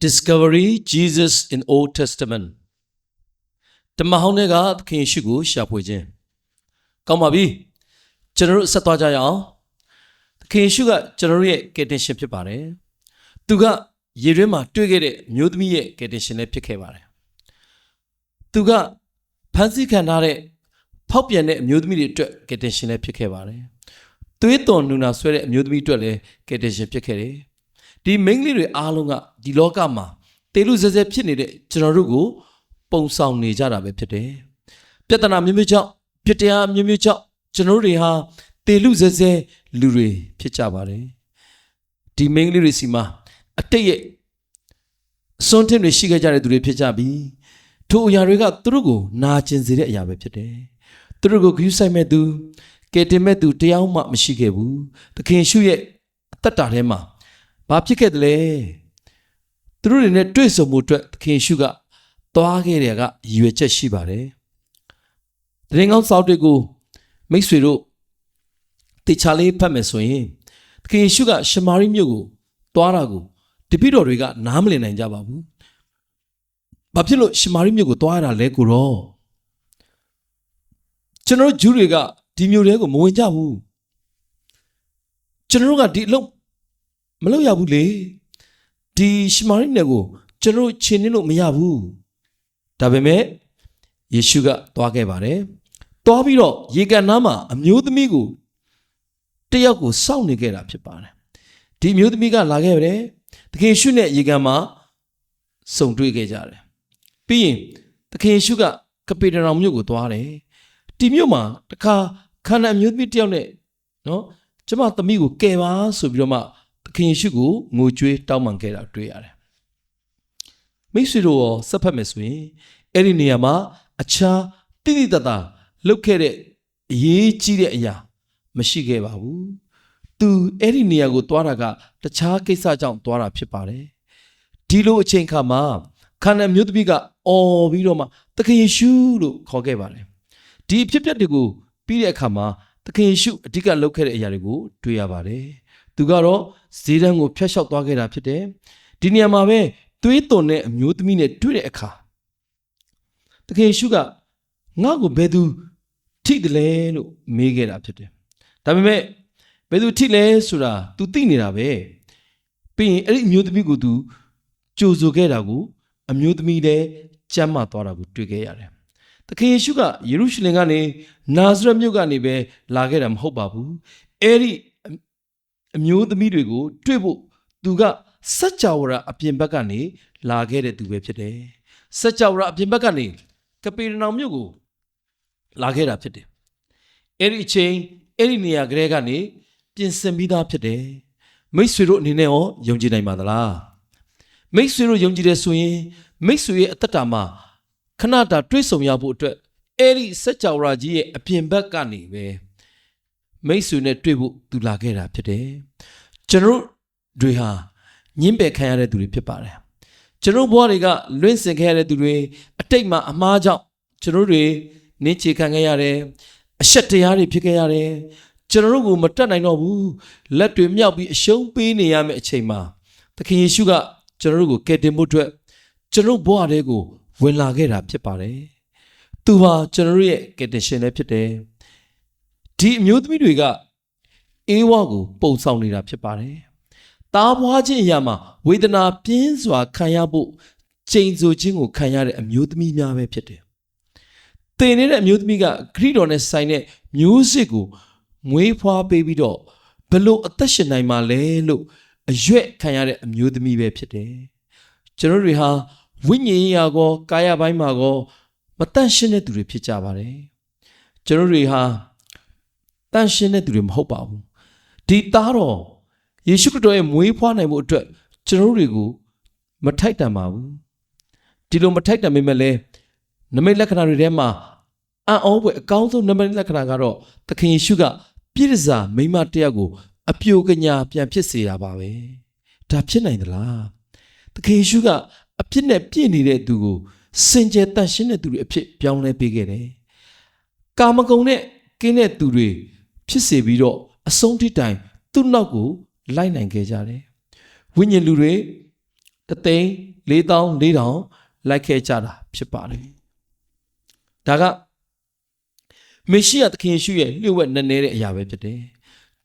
Discovery Jesus in Old Testament တမန်ဟောင်းတွေကသခင်ယေရှုကိုရှာဖွေခြင်းကောင်းပါပြီကျွန်တော်တို့ဆက်သွားကြရအောင်သခင်ယေရှုကကျွန်တော်တို့ရဲ့ကယ်တင်ရှင်ဖြစ်ပါတယ်သူကရေတွင်းမှာတွေ့ခဲ့တဲ့မျိုးသမီးရဲ့ကယ်တင်ရှင်လည်းဖြစ်ခဲ့ပါတယ်သူကဖန်ဆီးခံထားတဲ့ဖောက်ပြန်တဲ့အမျိုးသမီးတွေအတွက်ကယ်တင်ရှင်လည်းဖြစ်ခဲ့ပါတယ်သွေးတော်နူနာဆွဲတဲ့အမျိုးသမီးအတွက်လည်းကယ်တင်ရှင်ဖြစ်ခဲ့တယ်ဒီမိန်းကလေးတွေအားလုံးကဒီလောကမှာတေလူဇဲဇဲဖြစ်နေတဲ့ကျွန်တော်တို့ကိုပုံဆောင်နေကြတာပဲဖြစ်တယ်ပြဿနာမျိုးမျိုးကြောင့်ပြတရားမျိုးမျိုးကြောင့်ကျွန်တော်တွေဟာတေလူဇဲဇဲလူတွေဖြစ်ကြပါတယ်ဒီမိန်းကလေးတွေစီမှာအတိတ်ရဲ့အစွန်းထင်းတွေရှိခဲ့ကြတဲ့သူတွေဖြစ်ကြပြီထိုအရာတွေကသူတို့ကိုနာကျင်စေတဲ့အရာပဲဖြစ်တယ်သူတို့ကိုဂရုစိုက်မဲ့သူကယ်တင်မဲ့သူတရားမှမရှိခဲ့ဘူးသခင်ရှုရဲ့အသက်တာထဲမှာဘာဖြစ်ခဲ့တယ်လဲသူတို့တွေနဲ့တွေ့ဆုံမှုအတွက်သခင်ရှုကသွားခဲ့တဲ့ကရည်ရွယ်ချက်ရှိပါတယ်တရင်ကောင်းစောက်တွေကိုမိတ်ဆွေတို့တေချာလေးဖတ်မယ်ဆိုရင်သခင်ရှုကရှမာရိမြို့ကိုသွားတာကိုတပည့်တော်တွေကနားမလည်နိုင်ကြပါဘူးဘာဖြစ်လို့ရှမာရိမြို့ကိုသွားရတာလဲကိုတော့ကျွန်တော်ဂျူးတွေကဒီမြို့တွေကိုမဝင်ကြဘူးကျွန်တော်တို့ကဒီအလုပ်မလုပ်ရဘူးလေဒီရှမာရိနယ်ကိုကျွန်တော်ခြေနှင်းလို့မရဘူးဒါပေမဲ့ယေရှုကသွားခဲ့ပါတယ်သွားပြီးတော့ရေကန်နားမှာအမျိုးသမီးကိုတယောက်ကိုစောင့်နေခဲ့တာဖြစ်ပါတယ်ဒီအမျိုးသမီးကလာခဲ့တယ်သခင်ယေရှုနဲ့ရေကန်မှာဆုံတွေ့ခဲ့ကြတယ်ပြီးရင်သခင်ယေရှုကကပေတနောင်မြို့ကိုသွားတယ်ဒီမြို့မှာတခါခန္ဓာအမျိုးသမီးတယောက်နဲ့နော်ကျမသမီးကိုကယ်ပါဆိုပြီးတော့မှသခင်ယေရှုကိုငိုကြွေးတောင်းပန်ခဲ့တာတွေ့ရတယ်မိတ်ဆွေတို့ရောဆက်ဖတ်မယ်ဆိုရင်အဲ့ဒီနေရာမှာအခြားတိတိတတ်တာလှုပ်ခဲ့တဲ့အရေးကြီးတဲ့အရာမရှိခဲ့ပါဘူးသူအဲ့ဒီနေရာကိုသွားတာကတခြားကိစ္စကြောင့်သွားတာဖြစ်ပါတယ်ဒီလိုအချိန်ခါမှာခန္ဓာမျိုးသမီးကအော်ပြီးတော့မှသခင်ယေရှုလို့ခေါ်ခဲ့ပါတယ်ဒီအဖြစ်အပျက်တွေကိုပြီးတဲ့အခါမှာသခင်ယေရှုအဓိကလုပ်ခဲ့တဲ့အရာတွေကိုတွေ့ရပါတယ်သူကတော့ဇေဒန်ကိုဖျက်လျှောက်သွားခဲ့တာဖြစ်တယ်ဒီနေရာမှာပဲသွေးသွန်တဲ့အမျိုးသမီးနဲ့တွေ့တဲ့အခါသခင်ယေရှုကငါ့ကိုဘယ်သူထိတယ်လဲလို့မေးခဲ့တာဖြစ်တယ်ဒါပေမဲ့ဘယ်သူထိလဲဆိုတာ तू သိနေတာပဲပြီးရင်အဲ့ဒီအမျိုးသမီးကို तू ကြိုဆိုခဲ့တာကိုအမျိုးသမီးလည်းကြမ်းမာသွားတာကိုတွေ့ခဲ့ရတယ်သခင်ယေရှုကယေရုရှလင်ကနေနာဇရက်မြို့ကနေပဲလာခဲ့တာမဟုတ်ပါဘူးအဲ့ဒီအမျိုးသမီးတွေကိုတွေ့ဖို့သူကစัจ java အပြင်ဘက်ကနေလာခဲ့တဲ့သူပဲဖြစ်တယ်စัจ java အပြင်ဘက်ကနေကပေရနောင်မြို့ကိုလာခဲ့တာဖြစ်တယ်အဲ့ဒီအချိန်အဲ့ဒီနေရာကလေးကနေပြင်ဆင်ပြီးသားဖြစ်တယ်မိတ်ဆွေတို့အနေနဲ့ရောယုံကြည်နိုင်ပါသလားမိတ်ဆွေတို့ယုံကြည်တယ်ဆိုရင်မိတ်ဆွေရဲ့အသက်တာမှာခဏတာတွေးဆုံရဖို့အတွက်အဲ့ဒီစัจ java ကြီးရဲ့အပြင်ဘက်ကနေပဲမိတ်ဆွေနဲ့တွေ့ဖို့သူလာခဲ့တာဖြစ်တယ်ကျွန်တော်တွေဟာညှင်းပယ်ခံရတဲ့သူတွေဖြစ်ပါတယ်ကျွန်တော်ဘဝတွေကလွင့်စင်ခဲ့ရတဲ့သူတွေအတိတ်မှာအမှားကြောင့်ကျွန်တော်တွေနင်းချေခံခဲ့ရတယ်အရှက်တရားတွေဖြစ်ခဲ့ရတယ်ကျွန်တော်တို့ကိုမတတ်နိုင်တော့ဘူးလက်တွေမြောက်ပြီးအရှုံးပေးနေရမယ့်အချိန်မှာသခင်ယေရှုကကျွန်တော်တို့ကိုကယ်တင်ဖို့အတွက်ကျွန်တော်ဘဝတွေကိုဝင်လာခဲ့တာဖြစ်ပါတယ်သူဟာကျွန်တော်ရဲ့ကယ်တင်ရှင်လည်းဖြစ်တယ်ဒီအမျိုးသမီးတွေကအေးဝါကိုပုံဆောင်နေတာဖြစ်ပါတယ်တားပွားခြင်းအရာမှာဝေဒနာပြင်းစွာခံရဖို့ချိန်ဆခြင်းကိုခံရတဲ့အမျိုးသမီးများပဲဖြစ်တယ်။တင်နေတဲ့အမျိုးသမီးကခရစ်တော်နဲ့ဆိုင်တဲ့မျိုးစစ်ကိုမွေးဖွားပေးပြီးတော့ဘလို့အသက်ရှင်နိုင်မှာလဲလို့အရွက်ခံရတဲ့အမျိုးသမီးပဲဖြစ်တယ်။ကျွန်တော်တွေဟာဝိညာဉ်ရေးရာကောကာယပိုင်းမှာကောမတန့်ရှင်းတဲ့သူတွေဖြစ်ကြပါတယ်။ကျွန်တော်တွေဟာတန့်ရှင်းတဲ့သူတွေမဟုတ်ပါဘူး။ဒီသားတော်ယေရှုခရစ်တော်ရဲ့မွေးဖွားနိုင်ဖို့အတွက်ကျွန်တော်တွေကိုမထိုက်တန်ပါဘူးဒီလိုမထိုက်တန်မိမဲ့လဲနမိတ်လက္ခဏာတွေထဲမှာအံ့ဩဖွယ်အကောင်းဆုံးနမိတ်လက္ခဏာကတော့သခင်ယေရှုကပြည့်စုံမိန်းမတစ်ယောက်ကိုအပြိုကညာပြန်ဖြစ်စေတာပါပဲဒါဖြစ်နိုင်သလားသခင်ယေရှုကအဖြစ်နဲ့ပြည့်နေတဲ့သူကိုစင်ကြယ်တန်ရှင်းတဲ့သူတွေအဖြစ်ပြောင်းလဲပေးခဲ့တယ်ကာမဂုဏ်နဲ့ကင်းတဲ့သူတွေဖြစ်စေပြီးတော့အဆုံးထိတိုင်သူ့နောက်ကိုလိုက်နိုင်ခဲ့ကြတယ်ဝိညာဉ်လူတွေ 3,4,400လိုက်ခဲ့ကြတာဖြစ်ပါတယ်ဒါကမေရှိယသခင်ယေရှုရဲ့လျှို့ဝှက်နည်းနည်းတဲ့အရာပဲဖြစ်တယ်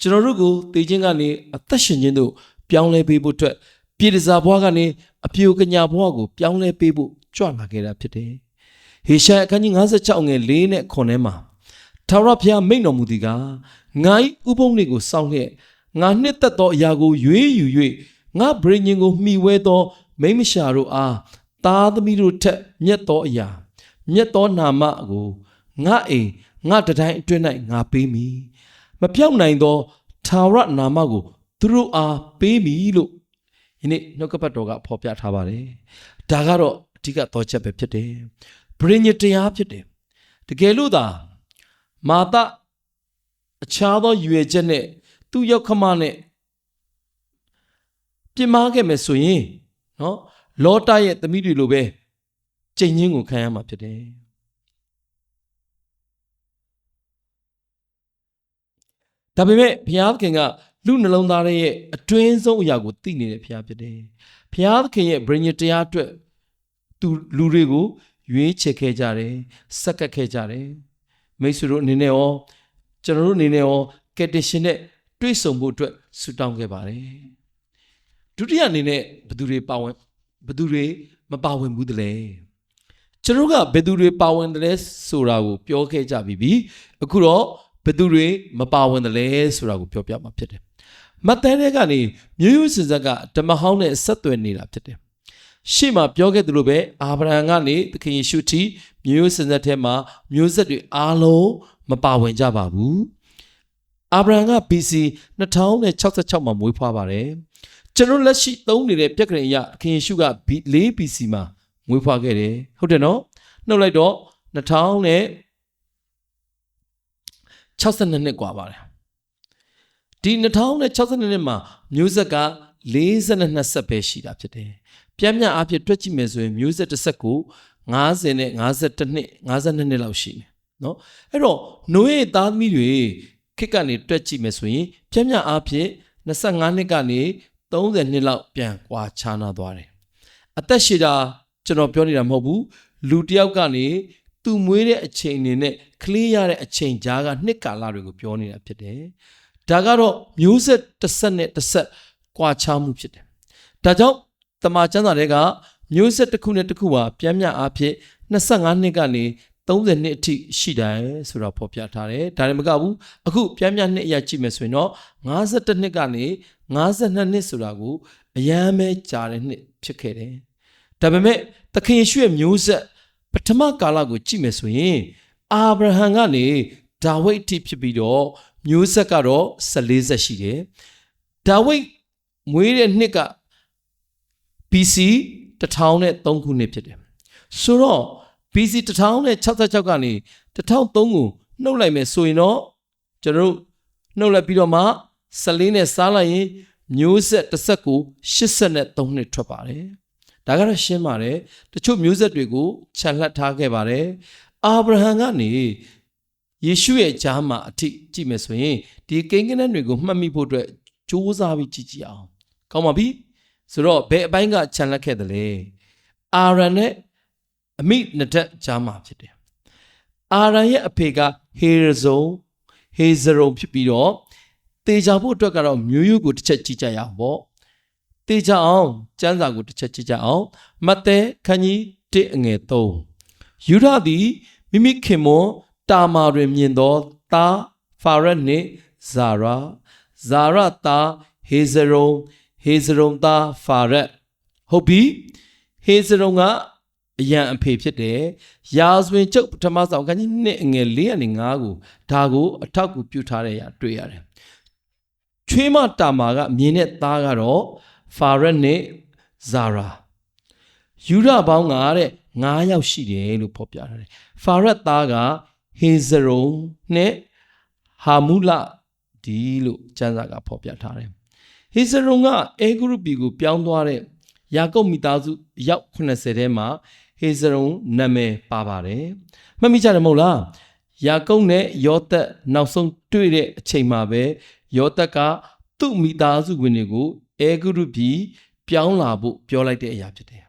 ကျွန်တော်တို့ကိုတည်ခြင်းကနေအသက်ရှင်ခြင်းတို့ပြောင်းလဲပေးဖို့အတွက်ပြည်တစားဘဝကနေအပြိုကညာဘဝကိုပြောင်းလဲပေးဖို့ကြွလာခဲ့တာဖြစ်တယ်ဟေရှာယအခန်းကြီး56ငယ်4နဲ့9ထဲမှာထာဝရဘုရားမိန့်တော်မူသည်ကားငါ၏ဥပုံတွေကိုစောင့်လျက်ငါနှစ်သက်သောအရာကိုရွေးယူ၍ငါဗြိဉ္ဉ်ကိုမှီဝဲသောမိမရှာတို့အားသားသမီးတို့ထက်မြတ်သောအရာမြတ်သောနာမကိုငါအိမ်ငါတတိုင်းအတွင်း၌ငါပေးမည်မပြောင်းနိုင်သောထာဝရနာမကိုသူတို့အားပေးမည်လို့ယနေ့နှုတ်ကပတ်တော်ကဖော်ပြထားပါတယ်ဒါကတော့အဓိကသောချက်ပဲဖြစ်တယ်ဗြိဉ္ဉ်တရားဖြစ်တယ်တကယ်လို့သာမာသအခြားသောရွေချက်နဲ့သူ့ရောက်ခမနဲ့ပြစ်မှားခဲ့မယ်ဆိုရင်နော်လောတရဲ့သမီးတွေလိုပဲကျင့်ခြင်းကိုခံရမှာဖြစ်တယ်ဒါပေမဲ့ဘုရားသခင်ကလူနှလုံးသားရဲ့အတွင်းဆုံးအရာကိုသိနေတဲ့ဘုရားဖြစ်တယ်ဘုရားသခင်ရဲ့ဗြိဉ္ဉ်တရားအတွက်သူလူတွေကိုရွေးချယ်ခဲ့ကြတယ်စက္ကပ်ခဲ့ကြတယ်မိတ်ဆွေတို့အနေနဲ့ရောကျွန်တော်တို့အနေနဲ့ရောကယ်တင်ရှင်နဲ့တွေ့ဆုံဖို့အတွက်ဆုတောင်းခဲ့ပါတယ်ဒုတိယအနေနဲ့ဘယ်သူတွေမပါဝင်ဘူးတလဲကျွန်တော်ကဘယ်သူတွေပါဝင်တယ်လဲဆိုတာကိုပြောခဲ့ကြပြီအခုတော့ဘယ်သူတွေမပါဝင်တယ်လဲဆိုတာကိုပြောပြမှာဖြစ်တယ်မဿဲထဲကနေမျိုးရိုးစင်စက်ကဓမ္မဟောင်းနဲ့ဆက်သွယ်နေတာဖြစ်တယ်ရှေ့မှာပြောခဲ့သလိုပဲအာဗြဟံကနေသခင်ယေရှုထိမျိုးရိုးစင်ဆက်ထဲမှာမျိုးဆက်တွေအားလုံးမပါဝင်ကြပါဘူးအာဗြဟံက BC 2066မှာမွေးဖွားပါတယ်ကျွန်တော်လက်ရှိသုံးနေတဲ့ပြက်ကလေးအရသခင်ယေရှုက4 BC မှာမွေးဖွားခဲ့တယ်ဟုတ်တယ်နော်နှုတ်လိုက်တော့2062နှစ်กว่าပါတယ်ဒီ2062နှစ်မှာမျိုးဆက်က42ဆက်ပဲရှိတာဖြစ်တယ်ပြင်းပြအဖြစ်တွက်ကြည့်မယ်ဆိုရင်မျိုးဆက်တစ်ဆက်ကို50နဲ့52နှစ်လောက်ရှိတယ်နော်အဲ့တော့နိုးရဲ့သားသမီးတွေခေတ်ကနေတွက်ကြည့်မယ်ဆိုရင်ပြင်းပြအဖြစ်25နှစ်ကနေ30နှစ်လောက်ပြန်ကွာခြားနာသွားတယ်အသက်ရှည်တာကျွန်တော်ပြောနေတာမဟုတ်ဘူးလူတယောက်ကနေသူမွေးတဲ့အချိန်နေနဲ့ကလေးရတဲ့အချိန်ကြားကနှစ်ကာလတွေကိုပြောနေတာဖြစ်တယ်ဒါကတော့မျိုးဆက်တစ်ဆက်နဲ့တစ်ဆက်ကွာခြားမှုဖြစ်တယ်ဒါကြောင့်တမန်ကျမ်းစာတွေကမျိုးဆက်တစ်ခုနဲ့တစ်ခုဟာပြင်းပြအဖြစ်25နှစ်ကနေ30နှစ်အထိရှိတယ်ဆိုတော့ဖော်ပြထားတယ်ဒါလည်းမကဘူးအခုပြင်းပြနှစ်အရာကြည့်မယ်ဆိုရင်တော့52နှစ်ကနေ52နှစ်ဆိုတာကိုအယမ်းပဲကြာတဲ့နှစ်ဖြစ်ခဲ့တယ်ဒါပေမဲ့သခင်ယေရှုရဲ့မျိုးဆက်ပထမကာလကိုကြည့်မယ်ဆိုရင်အာဗြဟံကနေဒါဝိဒ်အထိဖြစ်ပြီးတော့မျိုးဆက်ကတော့14ဆက်ရှိတယ်ဒါဝိဒ်မွေးတဲ့နှစ်က BC 1003ခုနှစ်ဖြစ်တယ်ဆိုတော့ BC 1066ကနေ1003ကိုနှုတ်လိုက်မယ်ဆိုရင်တော့ကျွန်တော်တို့နှုတ်လိုက်ပြီးတော့မှ14နဲ့စားလိုက်ရင်မျိုးဆက်တစ်ဆက်ကို83နှစ်ထွက်ပါတယ်ဒါကတော့ရှင်းပါတယ်တချို့မျိုးဆက်တွေကိုခြံလှပ်ထားခဲ့ပါတယ်အာဗြဟံကနေယေရှုရဲ့ကြားမှာအထိကြည့်မယ်ဆိုရင်ဒီကိန်းဂဏန်းတွေကိုမှတ်မိဖို့အတွက်စူးစမ်းပြီးကြည့်အောင်ကောင်းပါပြီဆိုတော့ဘယ်အပိုင်းကခြံလှပ်ခဲ့တယ်လဲအာရန်နဲ့အမိနဒက်ကြားမှာဖြစ်တယ်အာရန်ရဲ့အဖေကဟေဇရုံဖြစ်ပြီးတော့တေချာဖို့အတွက်ကတော့မျိုးရိုးကိုတစ်ချက်ကြည့်ကြရအောင်ပေါ့တေချာအောင်ကျမ်းစာကိုတစ်ချက်ကြည့်ကြအောင်မဿဲခန်းကြီး1အငယ်3ယူဒသည်မိမိခင်မွန်တာမာတွင်မြင်သောသားဖာရက်နှင့်ဇာရသားဟေဇရုံသားဖာရက်ဟုတ်ပြီဟေဇရုံကအရန်အဖေဖြစ်တယ်ရာဇဝင်ကျုပ်ပထမဆောင်ခန်းကြီး2အငယ်4ကနေ5ကိုဒါကိုအထောက်ကူပြုထားတဲ့အရာတွေ့ရတယ်ချွေးမတာမာကမြင်တဲ့သားကတော့ဖာရက်နဲ့ဇာရာယူဒပေါင်းတဲ့9ယောက်ရှိတယ်လို့ဖော်ပြထားတယ်ဖာရက်သားကဟေဇရုံနဲ့ဟာမူလဒီလို့ကျမ်းစာကဖော်ပြထားတယ်ဟေဇရုံကအဲဂရုပြည်ကိုပြောင်းသွားတဲ့ယာကုပ်မိသားစုရောက်80ထဲမှာဟေဇရုံနာမည်ပါပါတယ်မှတ်မိကြတယ်မဟုတ်လားယာကုပ်နဲ့ယောသက်နောက်ဆုံးတွေ့တဲ့အချိန်မှာပဲယောသက်ကသူ့မိသားစုဝင်တွေကိုအဲဂုရုပြည် ပြောင်းလာဖို့ပြောလိုက်တဲ့အရာဖြစ်တယ်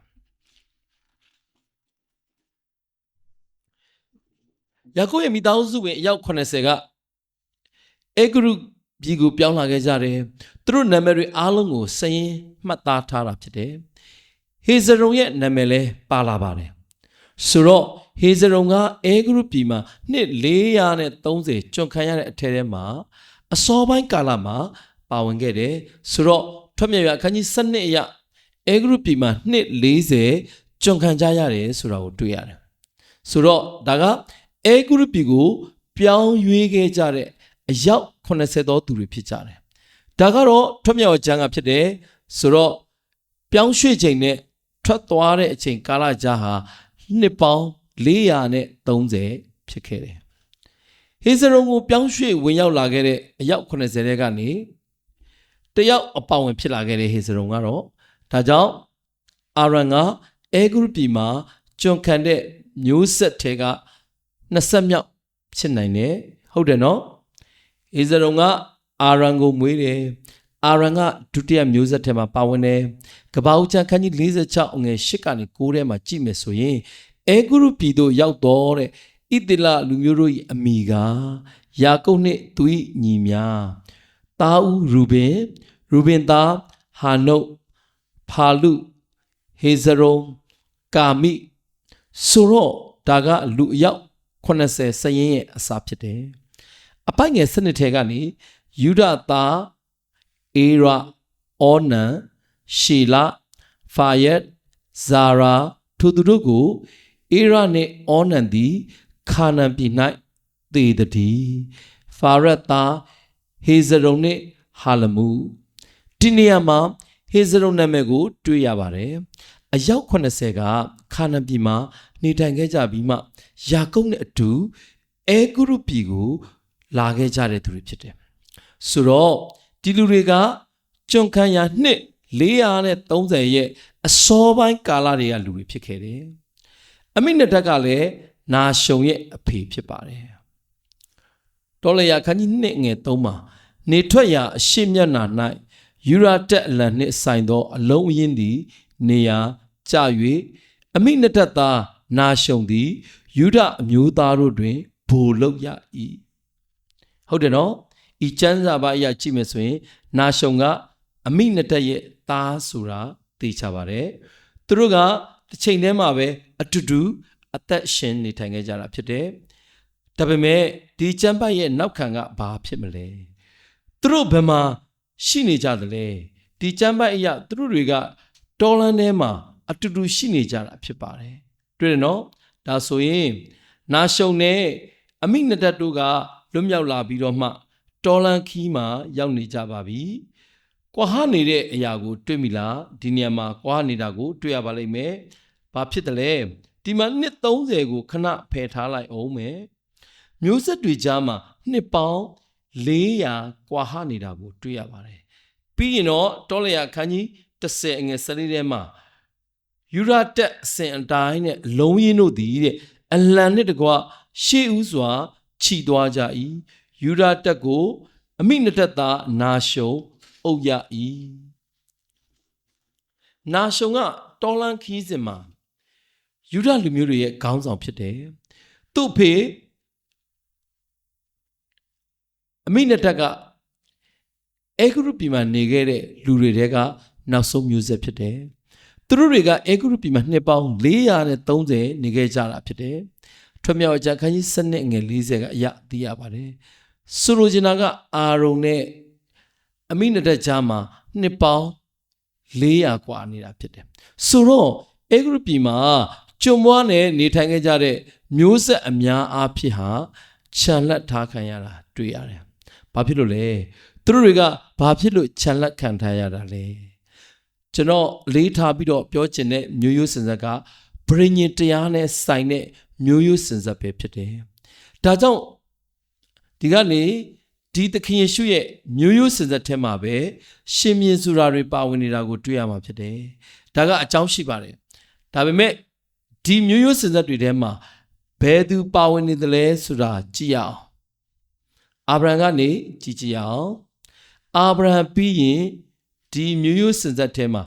ယာကုပ်ရဲ့မိသားစုဝင်အယောက်80ကအေဂရုပြည်ကိုပြောင်းလာခဲ့ကြတယ်သူတို့နာမည်တွေအားလုံးကိုစရင်မှတ်သားထားတာဖြစ်တယ်ဟေဇရုံရဲ့နာမည်လည်းပါလာပါတယ်ဆိုတော့ဟေဇရုံကအေဂရုပြည်မှာနှစ်430ကျွန်ခံရတဲ့အထက်ထဲမှာအစောပိုင်းကာလမှာပါဝင်ခဲ့တယ်ဆိုတော့ထွက်မြောက်ရအခန်းကြီး7အရအေဂရုပြည်မှာနှစ်40ကျွန်ခံကြရတယ်ဆိုတာကိုတွေ့ရတယ်ဆိုတော့ဒါကအေဂရုပြည်ကိုပြောင်းရွေးခဲ့ကြတဲ့အယောက်80သောသူတွေဖြစ်ကြတယ်ဒါကတော့ထွက်မြောက်ကျမ်းကဖြစ်တယ်ဆိုတော့ပြောင်းရွှေ့ချိန်နဲ့ထွက်သွားတဲ့အချိန်ကာလကြာဟာနှစ်ပေါင်း430ဖြစ်ခဲ့တယ်ဟေဇရုံကိုပြောင်းရွှေ့ဝင်ရောက်လာခဲ့တဲ့အယောက်80တဲ့ကနေတယောက်အပေါဝင်ဖြစ်လာခဲ့တဲ့ဟေဇရုံကတော့ဒါကြောင့်အာရန်ကအေဂရုပြည်မှာကျွန်ခံတဲ့မျိုးဆက်ထဲက20မြောက်ဖြစ်နိုင်တယ်ဟုတ်တယ်နော်ဟေဇရုံကအာရန်ကိုမွေးတယ်အာရန်ကဒုတိယမျိုးဆက်ထဲမှာပါဝင်တယ်ကပ္ပဦးကျမ်းခန်းကြီး46ငွေ8ကနေ9ထဲမှာကြည့်မယ်ဆိုရင်အေဂရုပြည်သို့ရောက်တော့တဲ့ဣသလလူမျိုးတို့၏အမိကယာကုပ်နှင့်သူ၏ညီများသားဦးရူဘင်သားဟာနုတ်ဖာလုဟေဇရုံကာမိဆိုတော့ဒါကလူအယောက်80စရင်ရဲ့အစာဖြစ်တယ်အပိုက်ငယ်စနစ်ထဲကနေယူဒသားအေရာအောနန်ရှေလာဖာယက်ဇာရာထိုသူတို့ကိုအေရာနှင့်အောနန်သည်ခါနန်ပြည်၌သေသည်ဖာရက်သားဟေဇရုံနှင့်ဟာလမူဒီနေရာမှာဟေဇရုံနာမည်ကိုတွေ့ရပါတယ်အယောက်80ကခါနန်ပြည်မှာနေထိုင်ခဲ့ကြပြီးမှယာကုပ်နဲ့အတူအေဂရုပြည်ကိုလာခဲ့ကြတဲ့သူတွေဖြစ်တယ်ဆိုတော့ဒီလူတွေကကျွန်ခံရနှစ်430ရဲ့အစောပိုင်းကာလတွေကလူတွေဖြစ်ခဲ့တယ်အမိနဒတ်ကလည်းနာရှုံရဲ့အဖေဖြစ်ပါတယ်တော်လျာခန်းကြီး2ငယ်3မှာနေထွက်ရာအရှိမျက်နှာ၌ယူရာတက်အလံနှင့်ဆိုင်သောအလုံးအရင်းသည်နေရာကျ၍အမိနဒတ်သားနာရှုံသည်ယူဒအမျိုးသားတို့တွင်ဗိုလ်လုပ်ရ၏ဟုတ်တယ်နော်ဤကျမ်းစာပါအရာကြည့်မယ်ဆိုရင်နာရှုံကအမိနဒတ်ရဲ့သားဆိုတာသိချပါတယ်သူတို့ကတစ်ချိန်တည်းမှာပဲအတူတူအသက်ရှင်နေထိုင်ခဲ့ကြတာဖြစ်တယ်ဒါပေမဲ့ဒီကျမ်းပိုက်ရဲ့နောက်ခံကဘာဖြစ်မလဲသူတို့ဘယ်မှာရှိနေကြသလဲဒီကျမ်းပိုက်အရာသူတို့တွေကတော်လန်ထဲမှာအတူတူရှိနေကြတာဖြစ်ပါတယ်တွေ့တယ်နော်ဒါဆိုရင်နာရှုံနဲ့အမိနဒတ်တို့ကလွတ်မြောက်လာပြီးတော့မှတော်လန်ခီးမှာရောက်နေကြပါပြီကွာဟနေတဲ့အရာကိုတွေ့မိလားဒီနေရာမှာကွာနေတာကိုတွေ့ရပါလိမ့်မယ်ဘာဖြစ်တယ်လဲဒီမှာနှစ်30ကိုခဏဖယ်ထားလိုက်အောင်မယ်မျိုးဆက်တွေကြားမှာနှစ်ပေါင်း400ကွာဟနေတာကိုတွေ့ရပါတယ်ပြီးရင်တော့တောလျာခန်းကြီး10ငယ်14ထဲမှာယူရတက်အစဉ်အတိုင်းနဲ့အလုံးရင်းတို့သည်တဲ့အလံနဲ့တကွရှေ့ဦးစွာခြိသွားကြ၏ယူရတက်ကိုအမိနဒတ်သားနာရှုံအုပ်ရ၏နာရှုံကတော်လန်ခီးစဉ်မှာယူဒလူမျိုးတွေရဲ့ခေါင်းဆောင်ဖြစ်တယ်သူ့ဖေအမိနဒတ်ကအေဂရုပြည်မှာနေခဲ့တဲ့လူတွေတဲကနောက်ဆုံးမျိုးဆက်ဖြစ်တယ်သူတို့တွေကအေဂရုပြည်မှာနှစ်ပေါင်း430နေခဲ့ကြတာဖြစ်တယ်ထွက်မြောက်ကျမ်းခန်းကြီး7ငယ်40ကအရာသိရပါတယ်ဆိုလိုချင်တာကအာရုံနဲ့အမိနဒတ်ကြားမှာနှစ်ပေါင်း400กว่าနေတာဖြစ်တယ်ဆိုတော့အေဂရုပြည်မှာကျွန်မွားနဲ့နေထိုင်ခဲ့ကြတဲ့မျိုးဆက်အများအားဖြင့်ဟာခြံလက်ထားခံရတာတွေ့ရတယ်ဘာဖြစ်လို့လဲသူတို့တွေကဘာဖြစ်လို့ခြံလက်ခံထားရတာလဲကျွန်တော်လေးထားပြီးတော့ပြောချင်တဲ့မျိုးရိုးစင်ဆက်ကဗြိဉ္ဉ်တရားနဲ့ဆိုင်တဲ့မျိုးရိုးစင်ဆက်ပဲဖြစ်တယ်ဒါကြောင့်ဒီကနေဒီသခင်ယေရှုရဲ့မျိုးရိုးစင်ဆက်ထဲမှာပဲရှင်မြင်းဆိုတာတွေပါဝင်နေတာကိုတွေ့ရမှာဖြစ်တယ်ဒါကအကြောင်းရှိပါတယ်ဒါပေမဲ့ဒီမျိုးရိုးစင်ဆက်တွေထဲမှာဘယ်သူပါဝင်နေသလဲဆိုတာကြည့်ရအောင်အာဗြဟံကနေကြည့်ကြည့်အောင်အာဗြဟံပြီးရင်ဒီမျိုးရိုးစင်ဆက်ထဲမှာ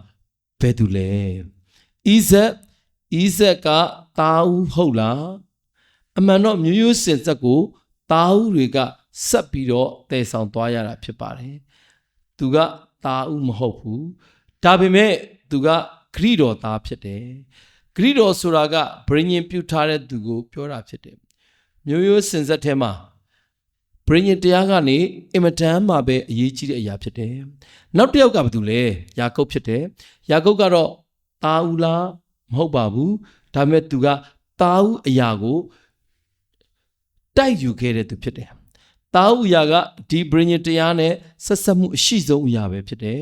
ဘယ်သူလဲဣဇက်ကသားဦးဟုတ်လားအမှန်တော့မျိုးရိုးစင်ဆက်ကိုသားဦးတွေကဆက်ပြီးတော့တည်ဆောင်သွားရတာဖြစ်ပါတယ်သူကသားဦးမဟုတ်ဘူးဒါပေမဲ့သူကဂရိတော်သားဖြစ်တယ်ဂရိတော်ဆိုတာကဗြိဉ္ဉ်ပြုထားတဲ့သူကိုပြောတာဖြစ်တယ်မျိုးရိုးစင်ဆက်ထဲမှာဗြိဉ္ဉ်တရားကနေအင်မတန်မှပဲအရေးကြီးတဲ့အရာဖြစ်တယ်နောက်တစ်ယောက်ကဘာတူလဲယာကုပ်ဖြစ်တယ်ယာကုပ်ကတော့သားဦးလားမဟုတ်ပါဘူးဒါပေမဲ့သူကသားဦးအရာကိုတိုက်ယူခဲ့တဲ့သူဖြစ်တယ်သားဦးအရာကဒီဗြိဉ္ဉ်တရားနဲ့ဆက်ဆက်မှုအရှိဆုံးအရာပဲဖြစ်တယ်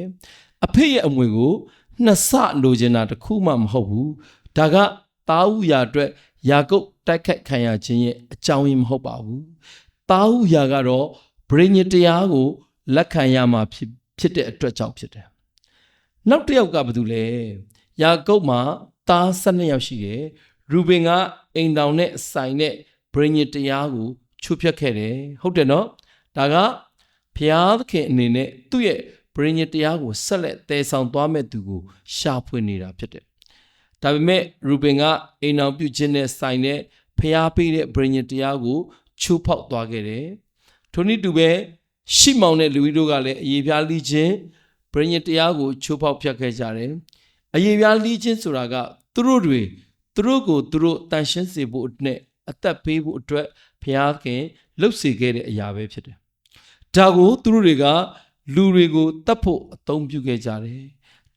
အဖေရဲ့အမွေကိုနှစ်ဆလိုချင်တာတခုမှမဟုတ်ဘူးဒါကသားဦးအရာအတွက်ယာကုပ်တိုက်ခိုက်ခံရခြင်းရဲ့အကြောင်းရင်းမဟုတ်ပါဘူးသားဦးအရာကတော့ဗြိဉ္ဉ်တရားကိုလက်ခံရမှာဖြစ်တဲ့အတွက်ကြောင့်ဖြစ်တယ်နောက်တစ်ယောက်ကဘာတူလဲယာကုပ်မှာသား12ယောက်ရှိတယ်ရူဘင်ကအိမ်တောင်နဲ့ဆိုင်နဲ့ဗြိဉ္ဉ်တရားကိုချိုးဖျက်ခဲ့တယ်ဟုတ်တယ်နော်ဒါကဘုရားသခင်အနေနဲ့သူ့ရဲ့ဗြိဉ္ဉ်တရားကိုဆက်လက်တည်ဆောင်သွားမဲ့သူကိုရှာဖွေနေတာဖြစ်တယ်ဒါပေမဲ့ရူဘင်ကအိမ်တောင်ပြုခြင်းနဲ့ဆိုင်နဲ့ဘုရားပေးတဲ့ဗြိဉ္ဉ်တရားကိုချိုးဖောက်သွားခဲ့တယ်ထိုနည်းတူပဲရှိမောင်နဲ့လူကြီးတို့ကလည်းအယေပြားလိခြင်းဗြိဉ္ဉ်တရားကိုချိုးဖောက်ဖျက်ခဲ့ကြတယ်အယေပြားလိခြင်းဆိုတာကသူတို့ကိုသူတို့တန်ရှင်းစေဖို့နဲ့အသက်ပေးဖို့အတွက်ဘုရားခင်လှုပ်စေခဲ့တဲ့အရာပဲဖြစ်တယ်ဒါကိုသူတို့တွေကလူတွေကိုတတ်ဖို့အသုံးပြုခဲ့ကြတယ်